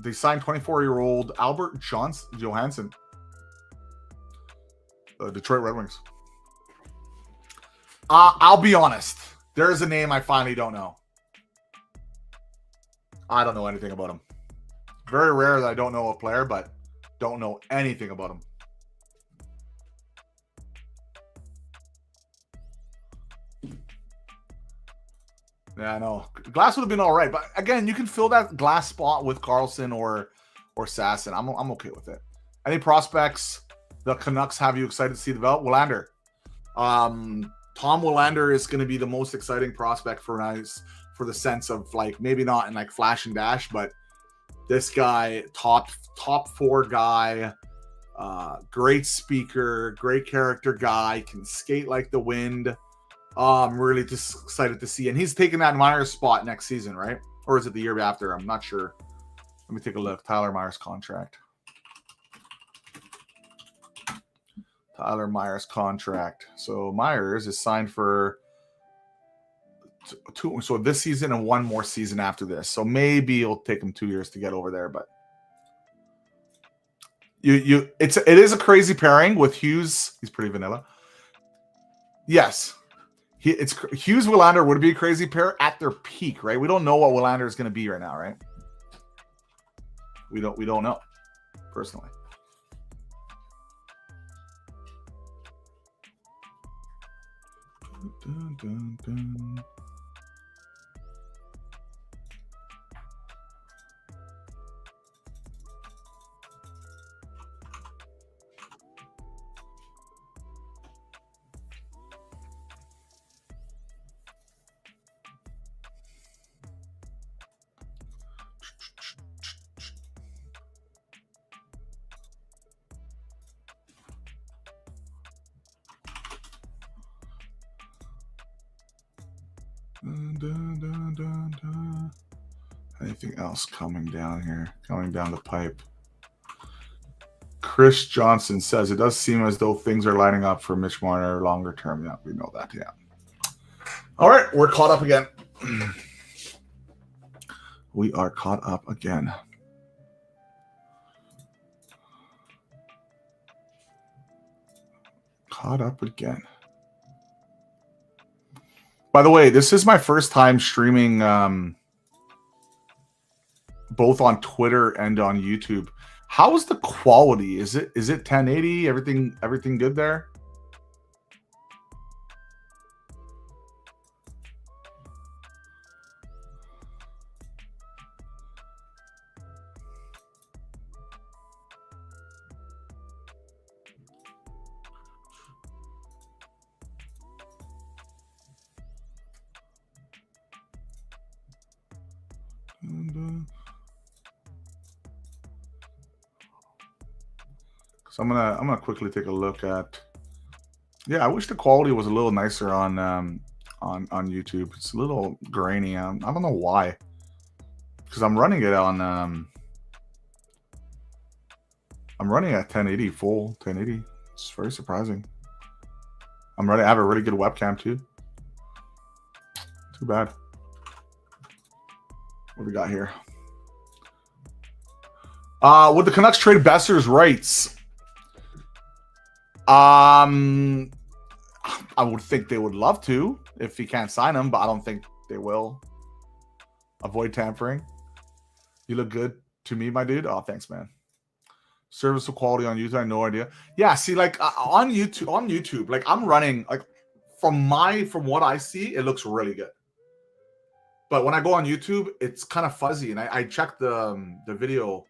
they signed 24-year-old Albert Johansson, the Detroit Red Wings. I'll be honest. There is a name I finally don't know. I don't know anything about him. Very rare that I don't know a player, but don't know anything about him. Yeah, I know. Glass would have been all right, but again, you can fill that Glass spot with Carlson or Sasson. I'm okay with it. Any prospects the Canucks have you excited to see develop? Willander. Tom Willander is going to be the most exciting prospect for us, for the sense of like maybe not in like flash and dash, but this guy, top 4 guy, great speaker, great character guy, can skate like the wind. I'm really just excited to see. And he's taking that Myers spot next season, right? Or is it the year after? I'm not sure. Let me take a look. Tyler Myers contract. Tyler Myers contract. So Myers is signed for 2. So this season and 1 more season after this. So maybe it'll take him 2 years to get over there, but it is a crazy pairing with Hughes. He's pretty vanilla. Yes. Hughes Willander would be a crazy pair at their peak, right? We don't know what Willander is going to be right now, right? We don't know, personally. Dun, dun, dun. Dun, dun, dun, dun. Anything else coming down here? Coming down the pipe. Chris Johnson says it does seem as though things are lining up for Mitch Marner longer term. Yeah, we know that. Yeah. All right, we're caught up again. We are caught up again. Caught up again. By the way, this is my first time streaming both on Twitter and on YouTube. How is the quality? Is it 1080? Everything good there? So I'm gonna quickly take a look at. Yeah, I wish the quality was a little nicer on YouTube. It's a little grainy. I don't know why. Because I'm running it on I'm running at 1080 full 1080. It's very surprising. I have a really good webcam too. Too bad. What do we got here? Would the Canucks trade Besser's rights? I would think they would love to if he can't sign him, but I don't think they will. Avoid tampering. You look good to me, my dude. Oh, thanks, man. Service quality on YouTube, I have no idea. Yeah, see, like on YouTube, like I'm running like from what I see, it looks really good. But when I go on YouTube, it's kind of fuzzy, and I checked the video,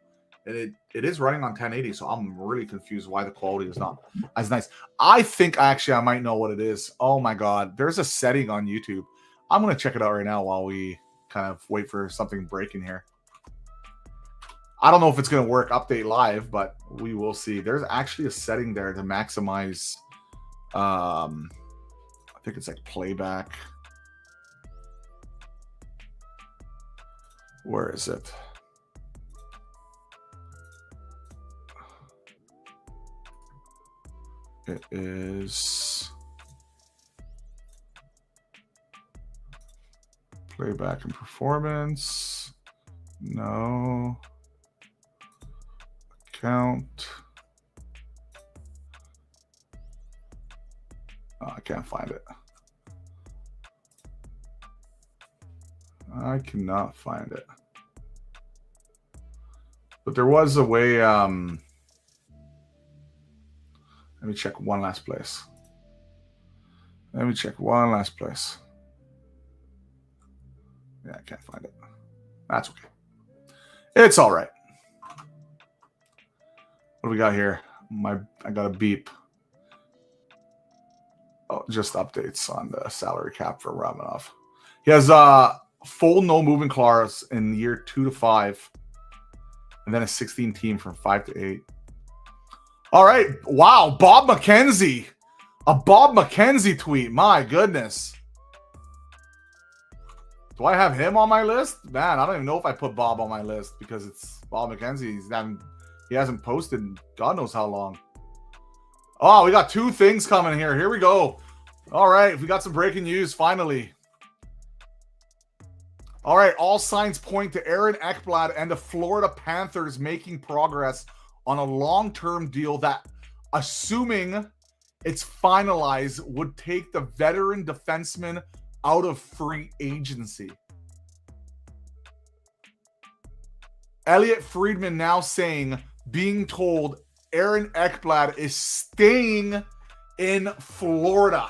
and it is running on 1080, so I'm really confused why the quality is not as nice. I think I might know what it is. Oh my god, there's a setting on YouTube. I'm gonna check it out right now while we kind of wait for something breaking here. I don't know if it's gonna work update live, but we will see. There's actually a setting there to maximize. I think it's like playback. Where is it? It is playback and performance. No. Account. Oh, I can't find it. I cannot find it. But there was a way. Let me check one last place. Let me check one last place. Yeah, I can't find it. That's okay. It's all right. What do we got here? I got a beep. Oh, just updates on the salary cap for Romanov. He has full no moving clause in year 2 to 5, and then a 16 team from 5 to 8. All right. Wow. Bob McKenzie. A Bob McKenzie tweet. My goodness. Do I have him on my list? Man, I don't even know if I put Bob on my list because it's Bob McKenzie. He hasn't posted in God knows how long. Oh, we got 2 things coming here. Here we go. All right. We got some breaking news finally. All right. All signs point to Aaron Ekblad and the Florida Panthers making progress on a long-term deal that, assuming it's finalized, would take the veteran defenseman out of free agency. Elliot Friedman now saying, being told Aaron Ekblad is staying in Florida.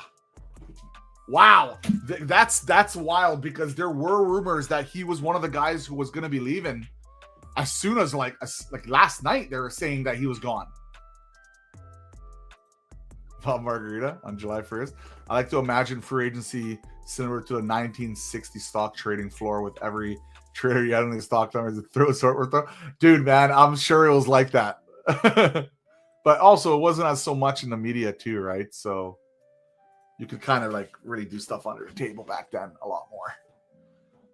Wow. That's wild because there were rumors that he was one of the guys who was going to be leaving. As soon as like last night, they were saying that he was gone. Bob Margarita on July 1st. I like to imagine free agency similar to a 1960 stock trading floor with every trader getting the stock numbers to throw a sort of throw. Dude, man, I'm sure it was like that. But also, it wasn't as so much in the media too, right? So you could kind of like really do stuff under the table back then a lot more.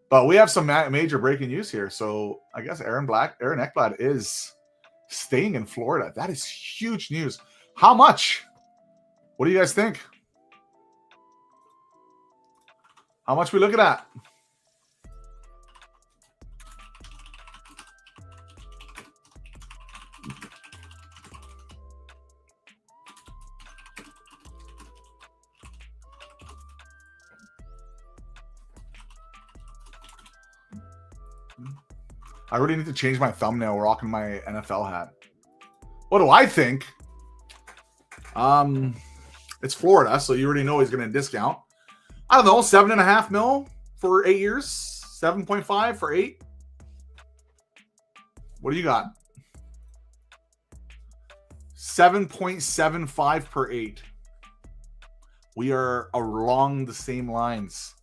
But we have some major breaking news here. So I guess Aaron Ekblad is staying in Florida. That is huge news. How much? What do you guys think? How much we looking at? I really need to change my thumbnail rocking my NFL hat. What do I think? It's Florida, so you already know he's going to discount. I don't know, 7.5 mil for 8 years, 7.5 for 8. What do you got? 7.75 per 8. We are along the same lines.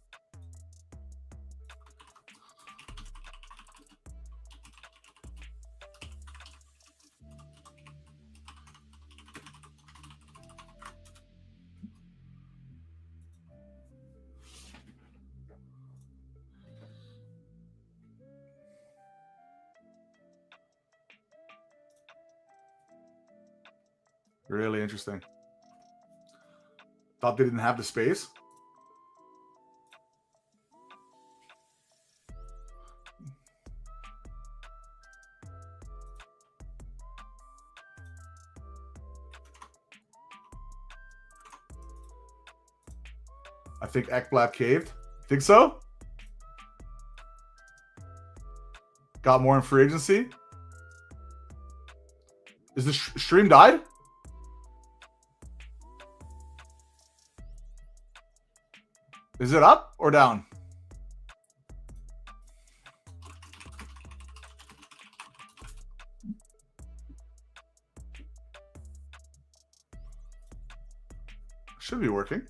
Really interesting. Thought they didn't have the space. I think Ekblad caved. Think so? Got more in free agency? Is the stream died? Is it up or down? Should be working.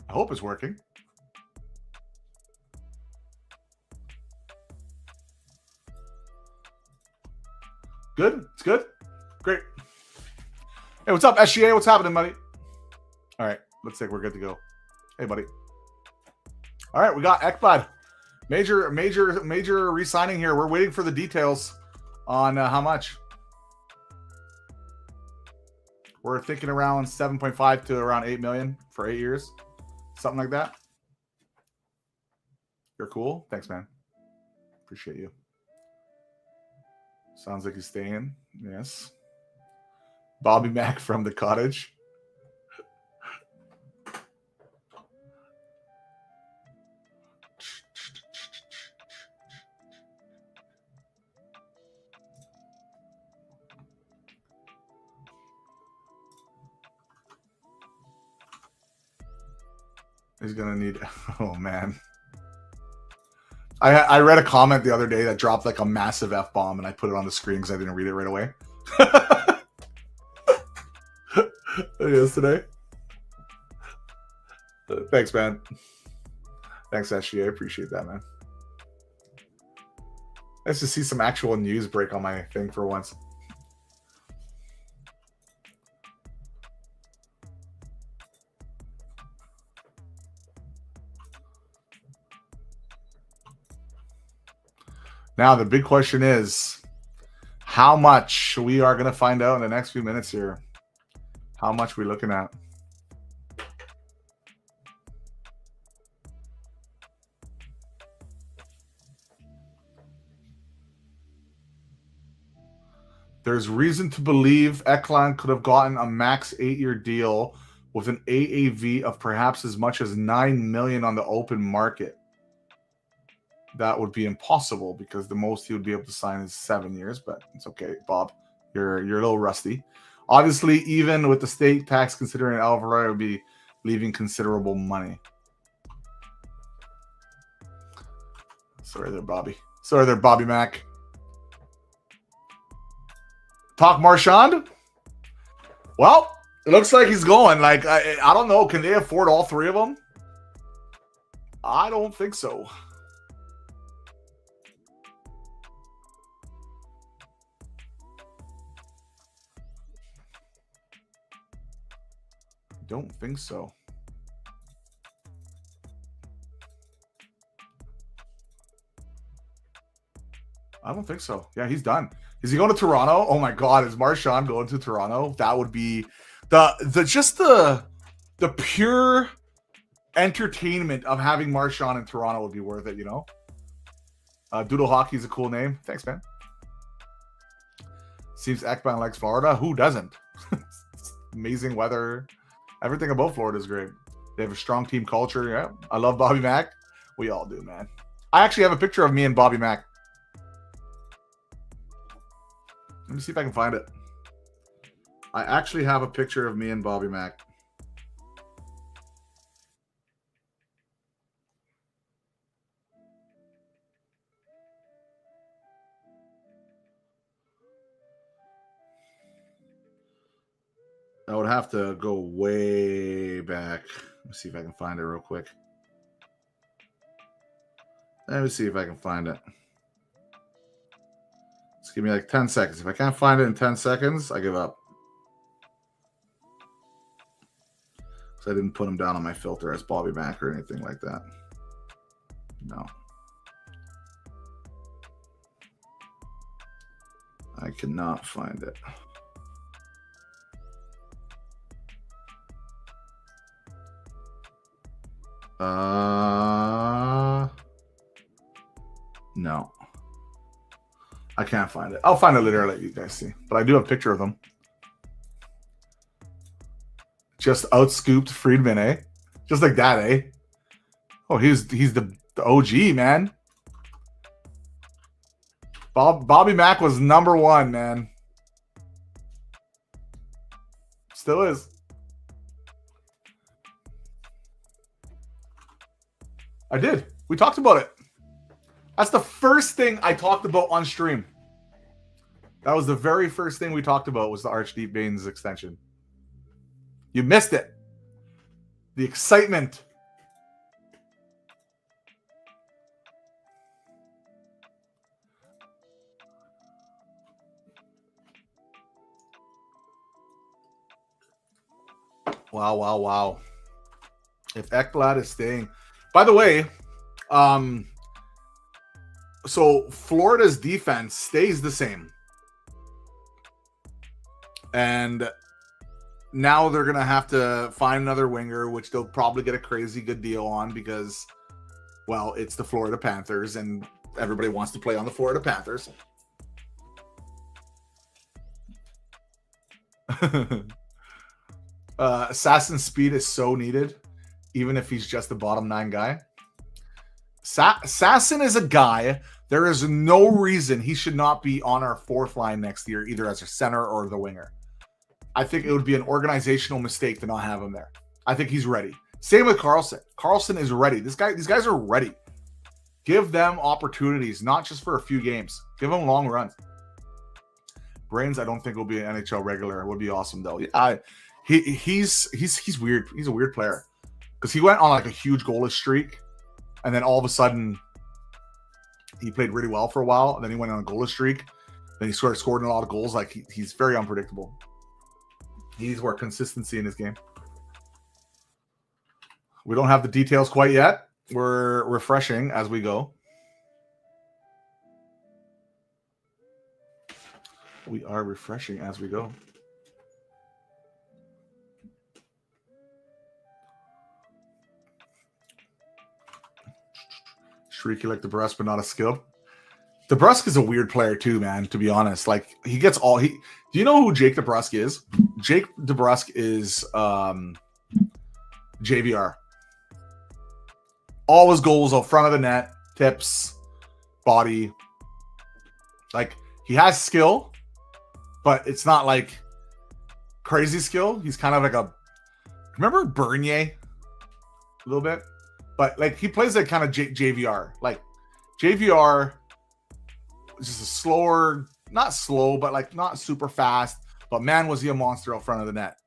I hope it's working. Good? It's good? Great. Hey, what's up, SGA? What's happening, buddy? All right, looks like we're good to go. Hey, buddy. All right, we got Ekblad. Major re-signing here. We're waiting for the details on how much. We're thinking around 7.5 to around 8 million for 8 years. Something like that. You're cool. Thanks, man. Appreciate you. Sounds like he's staying. Yes. Bobby Mack from the cottage. He's gonna need. Oh man, I read a comment the other day that dropped like a massive F-bomb, and I put it on the screen because I didn't read it right away. Yesterday. Thanks, man. Thanks, SGA. I appreciate that, man. Nice to see some actual news break on my thing for once. Now, the big question is how much we are going to find out in the next few minutes here. How much we're looking at. There's reason to believe Ekblad could have gotten a max 8-year deal with an AAV of perhaps as much as $9 million on the open market. That would be impossible because the most he would be able to sign is 7 years, but it's okay, Bob. You're a little rusty. Obviously, even with the state tax considering Alvarado would be leaving considerable money. Sorry there, Bobby. Sorry there, Bobby Mack. Talk Marchand? Well, it looks like he's going. Like, I don't know. Can they afford all three of them? I don't think so. Don't think so. I don't think so. Yeah, he's done. Is he going to Toronto? Oh my God, is Marchand going to Toronto? That would be the pure entertainment of having Marchand in Toronto would be worth it, you know? Doodle Hockey is a cool name. Thanks, man. Seems Ekblad likes Florida. Who doesn't? Amazing weather. Everything about Florida is great. They have a strong team culture. Yeah, I love Bobby Mack. We all do, man. I actually have a picture of me and Bobby Mack. Let me see if I can find it. I actually have a picture of me and Bobby Mack. I would have to go way back. Let me see if I can find it real quick. Let me see if I can find it. Just give me like 10 seconds. If I can't find it in 10 seconds, I give up. So I didn't put him down on my filter as Bobby Mack or anything like that. No. I cannot find it. No. I can't find it. I'll find it later. I'll let you guys see. But I do have a picture of them. Just outscooped Friedman, eh? Just like that, eh? Oh, he's the OG, man. Bobby Mack was #1, man. Still is. I did. We talked about it. That's the first thing I talked about on stream. That was the very first thing we talked about was the Archdeep Baines extension. You missed it. The excitement. Wow, wow, wow. If Ekblad is staying. By the way, so Florida's defense stays the same. And now they're going to have to find another winger, which they'll probably get a crazy good deal on because, well, it's the Florida Panthers and everybody wants to play on the Florida Panthers. Assassin's speed is so needed, even if he's just the bottom 9 guy. Assassin is a guy. There is no reason he should not be on our 4th line next year, either as a center or the winger. I think it would be an organizational mistake to not have him there. I think he's ready. Same with Carlson. Carlson is ready. These guys are ready. Give them opportunities, not just for a few games. Give them long runs. Brains, I don't think will be an NHL regular. It would be awesome though. Yeah, he's weird. He's a weird player because he went on like a huge goalless streak, and then all of a sudden he played really well for a while, and then he went on a goalless streak. Then he scored a lot of goals. Like he's very unpredictable. He needs more consistency in his game. We don't have the details quite yet. We're refreshing as we go. We are refreshing as we go. Shrieky like DeBrusque, but not a skill. DeBrusque is a weird player too, man, to be honest. Like he gets all do you know who Jake DeBrusque is? Jake DeBrusque is JVR. All his goals out front of the net, tips, body. Like he has skill, but it's not like crazy skill. He's kind of like remember Bernier? A little bit. But like he plays like kind of JVR. Like JVR is just a slower, not slow, but like not super fast. But man, was he a monster out front of the net.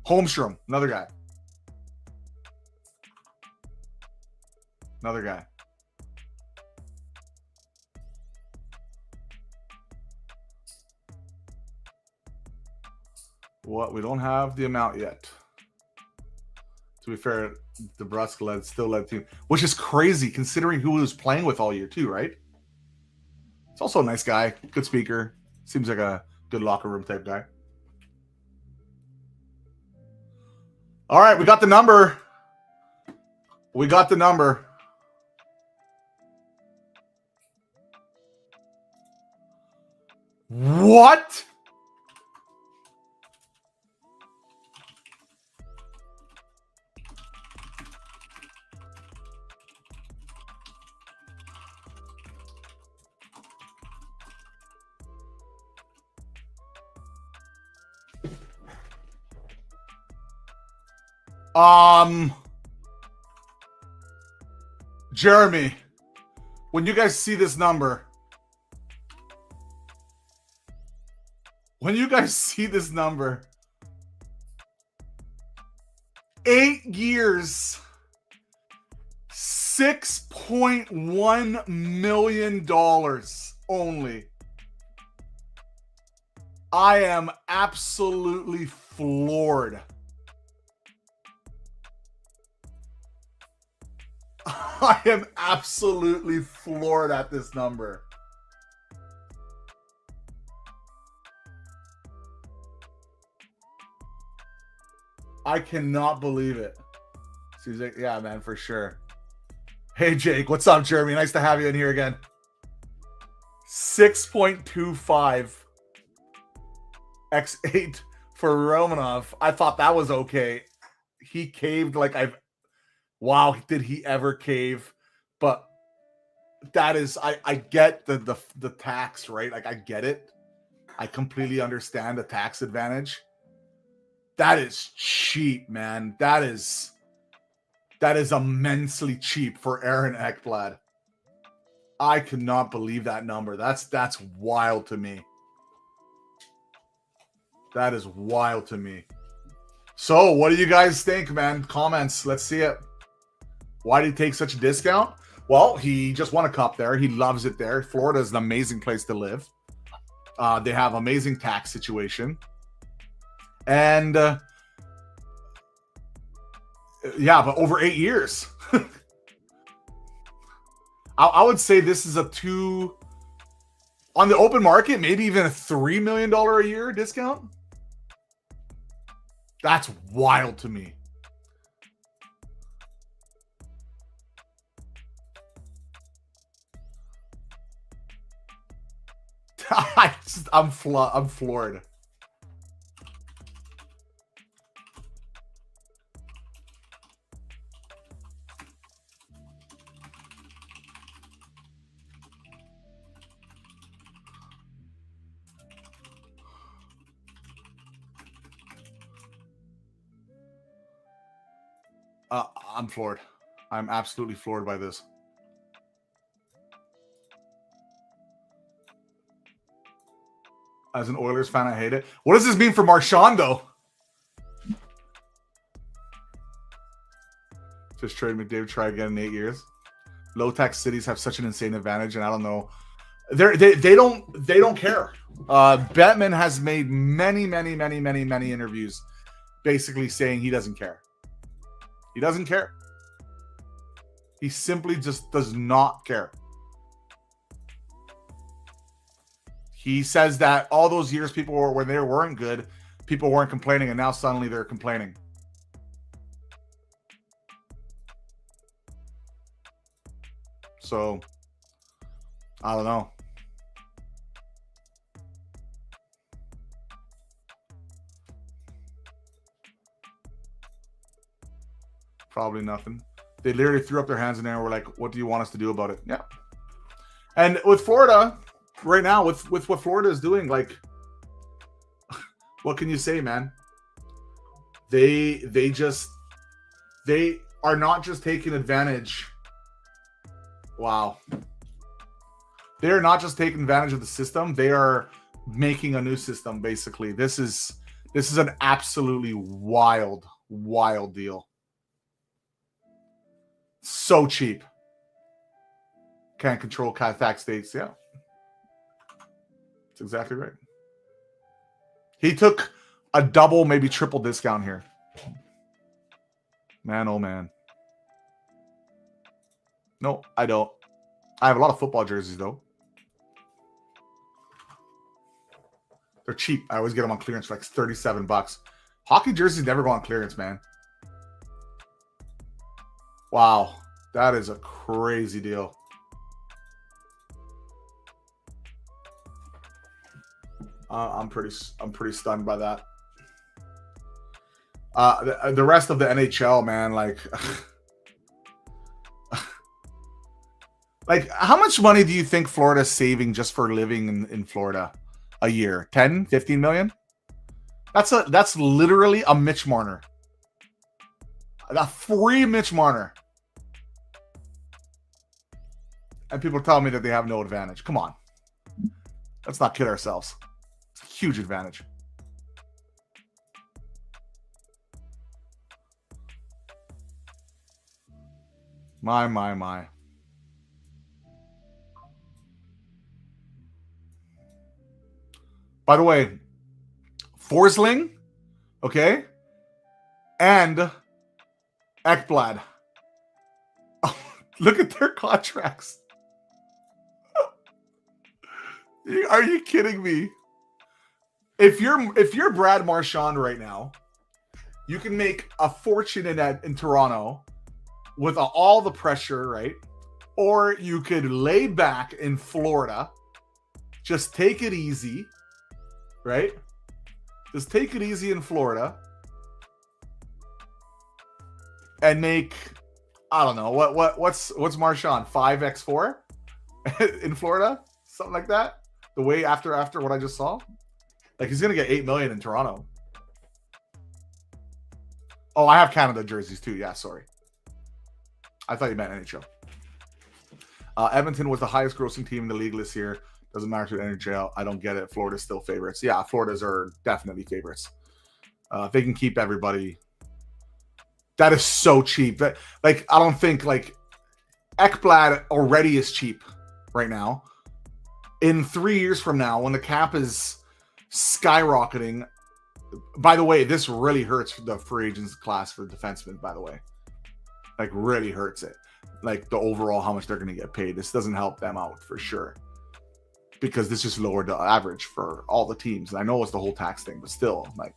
Holmstrom, another guy. Another guy. What? We don't have the amount yet. To be fair, DeBrusque still led team, which is crazy considering who he was playing with all year too, right? He's also a nice guy, good speaker. Seems like a good locker room type guy. All right, we got the number. We got the number. What? Jeremy, when you guys see this number, 8 years, $6.1 million only. I am absolutely floored. I am absolutely floored at this number. I cannot believe it. Yeah, man, for sure. Hey, Jake. What's up, Jeremy? Nice to have you in here again. 6.25 x8 for Romanov. I thought that was okay. He caved like wow, did he ever cave? But that is, I get the tax, right? Like, I get it. I completely understand the tax advantage. That is cheap, man. That is immensely cheap for Aaron Ekblad. I cannot believe that number. That's wild to me. That is wild to me. So, what do you guys think, man? Comments. Let's see it. Why did he take such a discount? Well, he just won a cup there. He loves it there. Florida is an amazing place to live. They have amazing tax situation. And yeah, but over 8 years. I would say this is a on the open market, maybe even a $3 million a year discount. That's wild to me. I'm floored. I'm floored. I'm absolutely floored by this. As an Oilers fan, I hate it. What does this mean for Marchand, though? Just trade McDavid, try again in 8 years. Low tax cities have such an insane advantage, and I don't know. They don't care. Bettman has made many interviews, basically saying he doesn't care. He doesn't care. He simply just does not care. He says that all those years people were when they weren't good, people weren't complaining, and now suddenly they're complaining. So, I don't know. Probably nothing. They literally threw up their hands in there and were like, what do you want us to do about it? Yeah. And with Florida, right now, with what Florida is doing, like, what can you say, man? They are not just taking advantage. Wow. They are not just taking advantage of the system. They are making a new system, basically. This is an absolutely wild deal. So cheap. Can't control tax states. Yeah. That's exactly right. He took a double, maybe triple discount here. Man, oh man. No, I don't. I have a lot of football jerseys, though. They're cheap. I always get them on clearance for like $37. Hockey jerseys never go on clearance, man. Wow, that is a crazy deal. I'm pretty stunned by that. The rest of the NHL, man, like, like, how much money do you think Florida's saving just for living in Florida a year? 10, 15 million? That's literally a Mitch Marner. A free Mitch Marner. And people tell me that they have no advantage. Come on. Let's not kid ourselves. It's a huge advantage. My. By the way, Forsling, okay, and Ekblad. Oh, look at their contracts. Are you kidding me? If you're Brad Marchand right now, You can make a fortune in Toronto with all the pressure, right? Or you could lay back in Florida, just take it easy, right? Just take it easy in Florida and make, I don't know, what's Marchand, 5x4 in Florida? Something like that? The way after what I just saw? Like, he's going to get $8 million in Toronto. Oh, I have Canada jerseys too. Yeah, sorry. I thought you meant NHL. Edmonton was the highest grossing team in the league this year. Doesn't matter to the NHL. I don't get it. Florida's still favorites. Yeah, Florida's are definitely favorites. They can keep everybody. That is so cheap. That, like, I don't think, like, Ekblad already is cheap right now. In 3 years from now, when the cap is skyrocketing, by the way, this really hurts the free agents class for defensemen, by the way. Like, really hurts it. Like, the overall, how much they're going to get paid. This doesn't help them out for sure. Because this just lowered the average for all the teams. And I know it's the whole tax thing, but still, like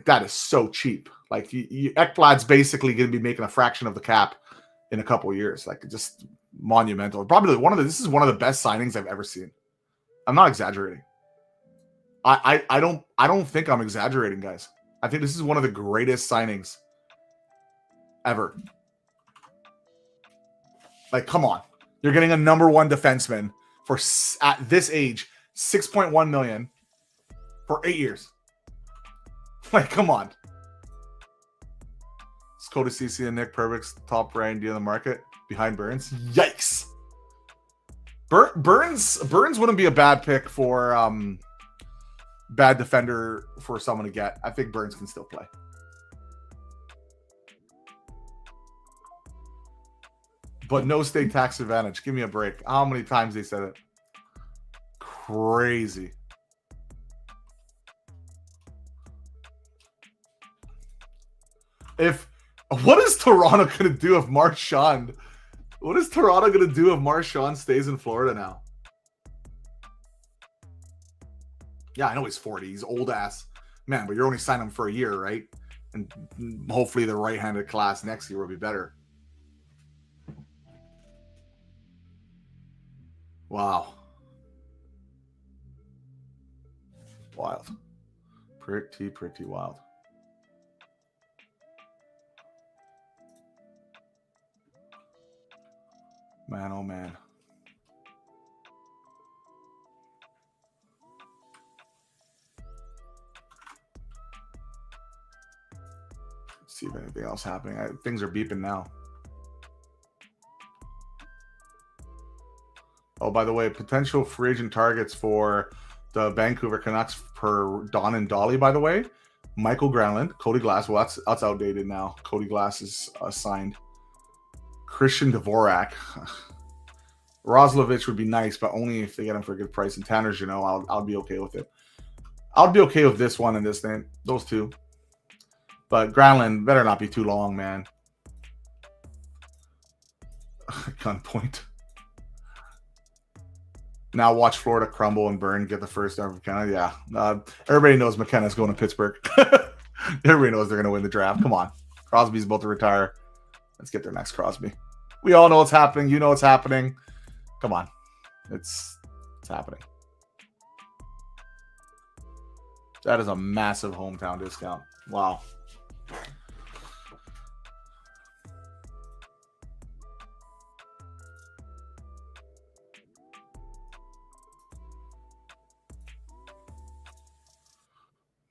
that is so cheap. Like, Ekblad's basically going to be making a fraction of the cap in a couple of years. Like, just monumental. Probably this is one of the best signings I've ever seen. I'm not exaggerating. I don't think I'm exaggerating, guys. I think this is one of the greatest signings ever. Like, come on. You're getting a number one defenseman for, at this age, $6.1 million for 8 years. Like, come on. It's Cody Ceci and Nick Pervick's top ranked deal in the market behind Burns. Yikes. Burns wouldn't be a bad pick for bad defender for someone to get. I think Burns can still play. But no state tax advantage. Give me a break. How many times they said it? Crazy. What is Toronto going to do if Marchand? What is Toronto going to do if Marchand stays in Florida now? Yeah, I know he's 40. He's old ass. Man, but you're only signing him for a year, right? And hopefully the right-handed class next year will be better. Wow. Wild. Pretty wild. Man, oh man. Let's see if anything else happening. Things are beeping now. Oh, by the way, potential free agent targets for the Vancouver Canucks per Don and Dolly, by the way. Michael Granlund, Cody Glass. Well, that's outdated now. Cody Glass is signed. Christian Dvorak. Roslovich would be nice, but only if they get him for a good price. And Tanner Jeannot, I'll be okay with it. I'll be okay with this one and this name. Those two. But Granlund better not be too long, man. Gunpoint. Now watch Florida crumble and burn, get the first down from Canada. Yeah. Everybody knows McKenna's going to Pittsburgh. Everybody knows they're going to win the draft. Come on. Crosby's about to retire. Let's get their next Crosby. We all know what's happening. You know what's happening. Come on. It's happening. That is a massive hometown discount. Wow.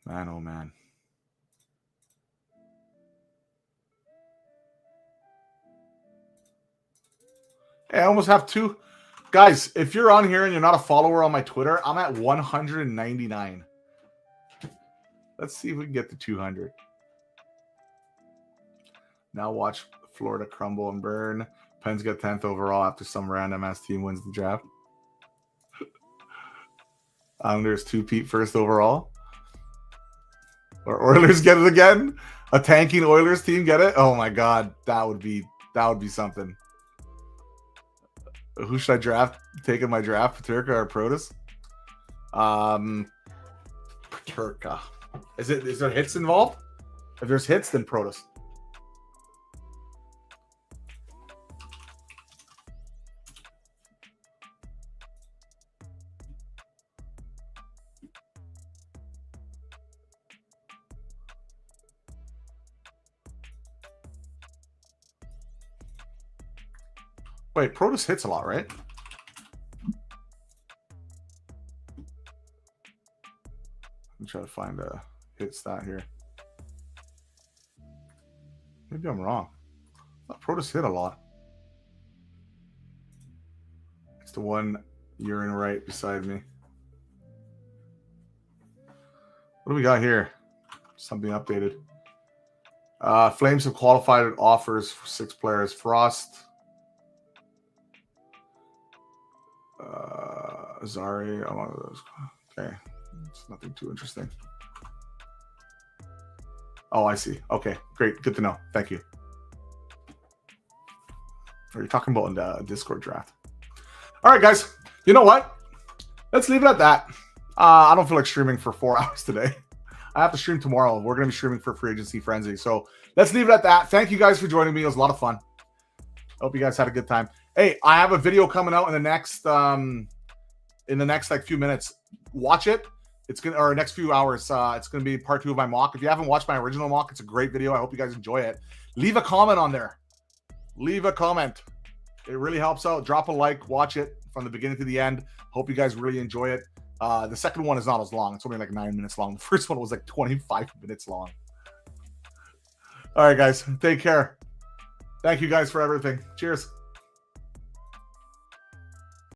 Man, oh man. Hey, I almost have two. Guys, if you're on here and you're not a follower on my Twitter, I'm at 199. Let's see if we can get to 200. Now watch Florida crumble and burn. Pens get 10th overall after some random ass team wins the draft. Islanders 2-peat first overall. Or Oilers get it again? A tanking Oilers team get it? Oh my god, that would be something. Who should I draft? Taking my draft, Paterka or Protas? Paterka. Is there hits involved? If there's hits, then Protus. Wait, Protus hits a lot, right? I'm trying to find a hit stat here. Maybe I'm wrong. Protus hit a lot. It's the one urine right beside me. What do we got here? Something updated. Flames have qualified offers for 6 players. Frost. Zari. I'm one of those. Okay. It's nothing too interesting. Oh, I see. Okay, great. Good to know. Thank you. Are you talking about in the Discord draft? All right, guys. You know what? Let's leave it at that. I don't feel like streaming for 4 hours today. I have to stream tomorrow. We're going to be streaming for Free Agency Frenzy. So let's leave it at that. Thank you guys for joining me. It was a lot of fun. Hope you guys had a good time. Hey, I have a video coming out in the next like few minutes. Watch it. It's gonna, or next few hours. It's gonna be part 2 of my mock. If you haven't watched my original mock, it's a great video. I hope you guys enjoy it. Leave a comment on there. Leave a comment. It really helps out. Drop a like. Watch it from the beginning to the end. Hope you guys really enjoy it. The second one is not as long. It's only like 9 minutes long. The first one was like 25 minutes long. All right, guys. Take care. Thank you guys for everything. Cheers.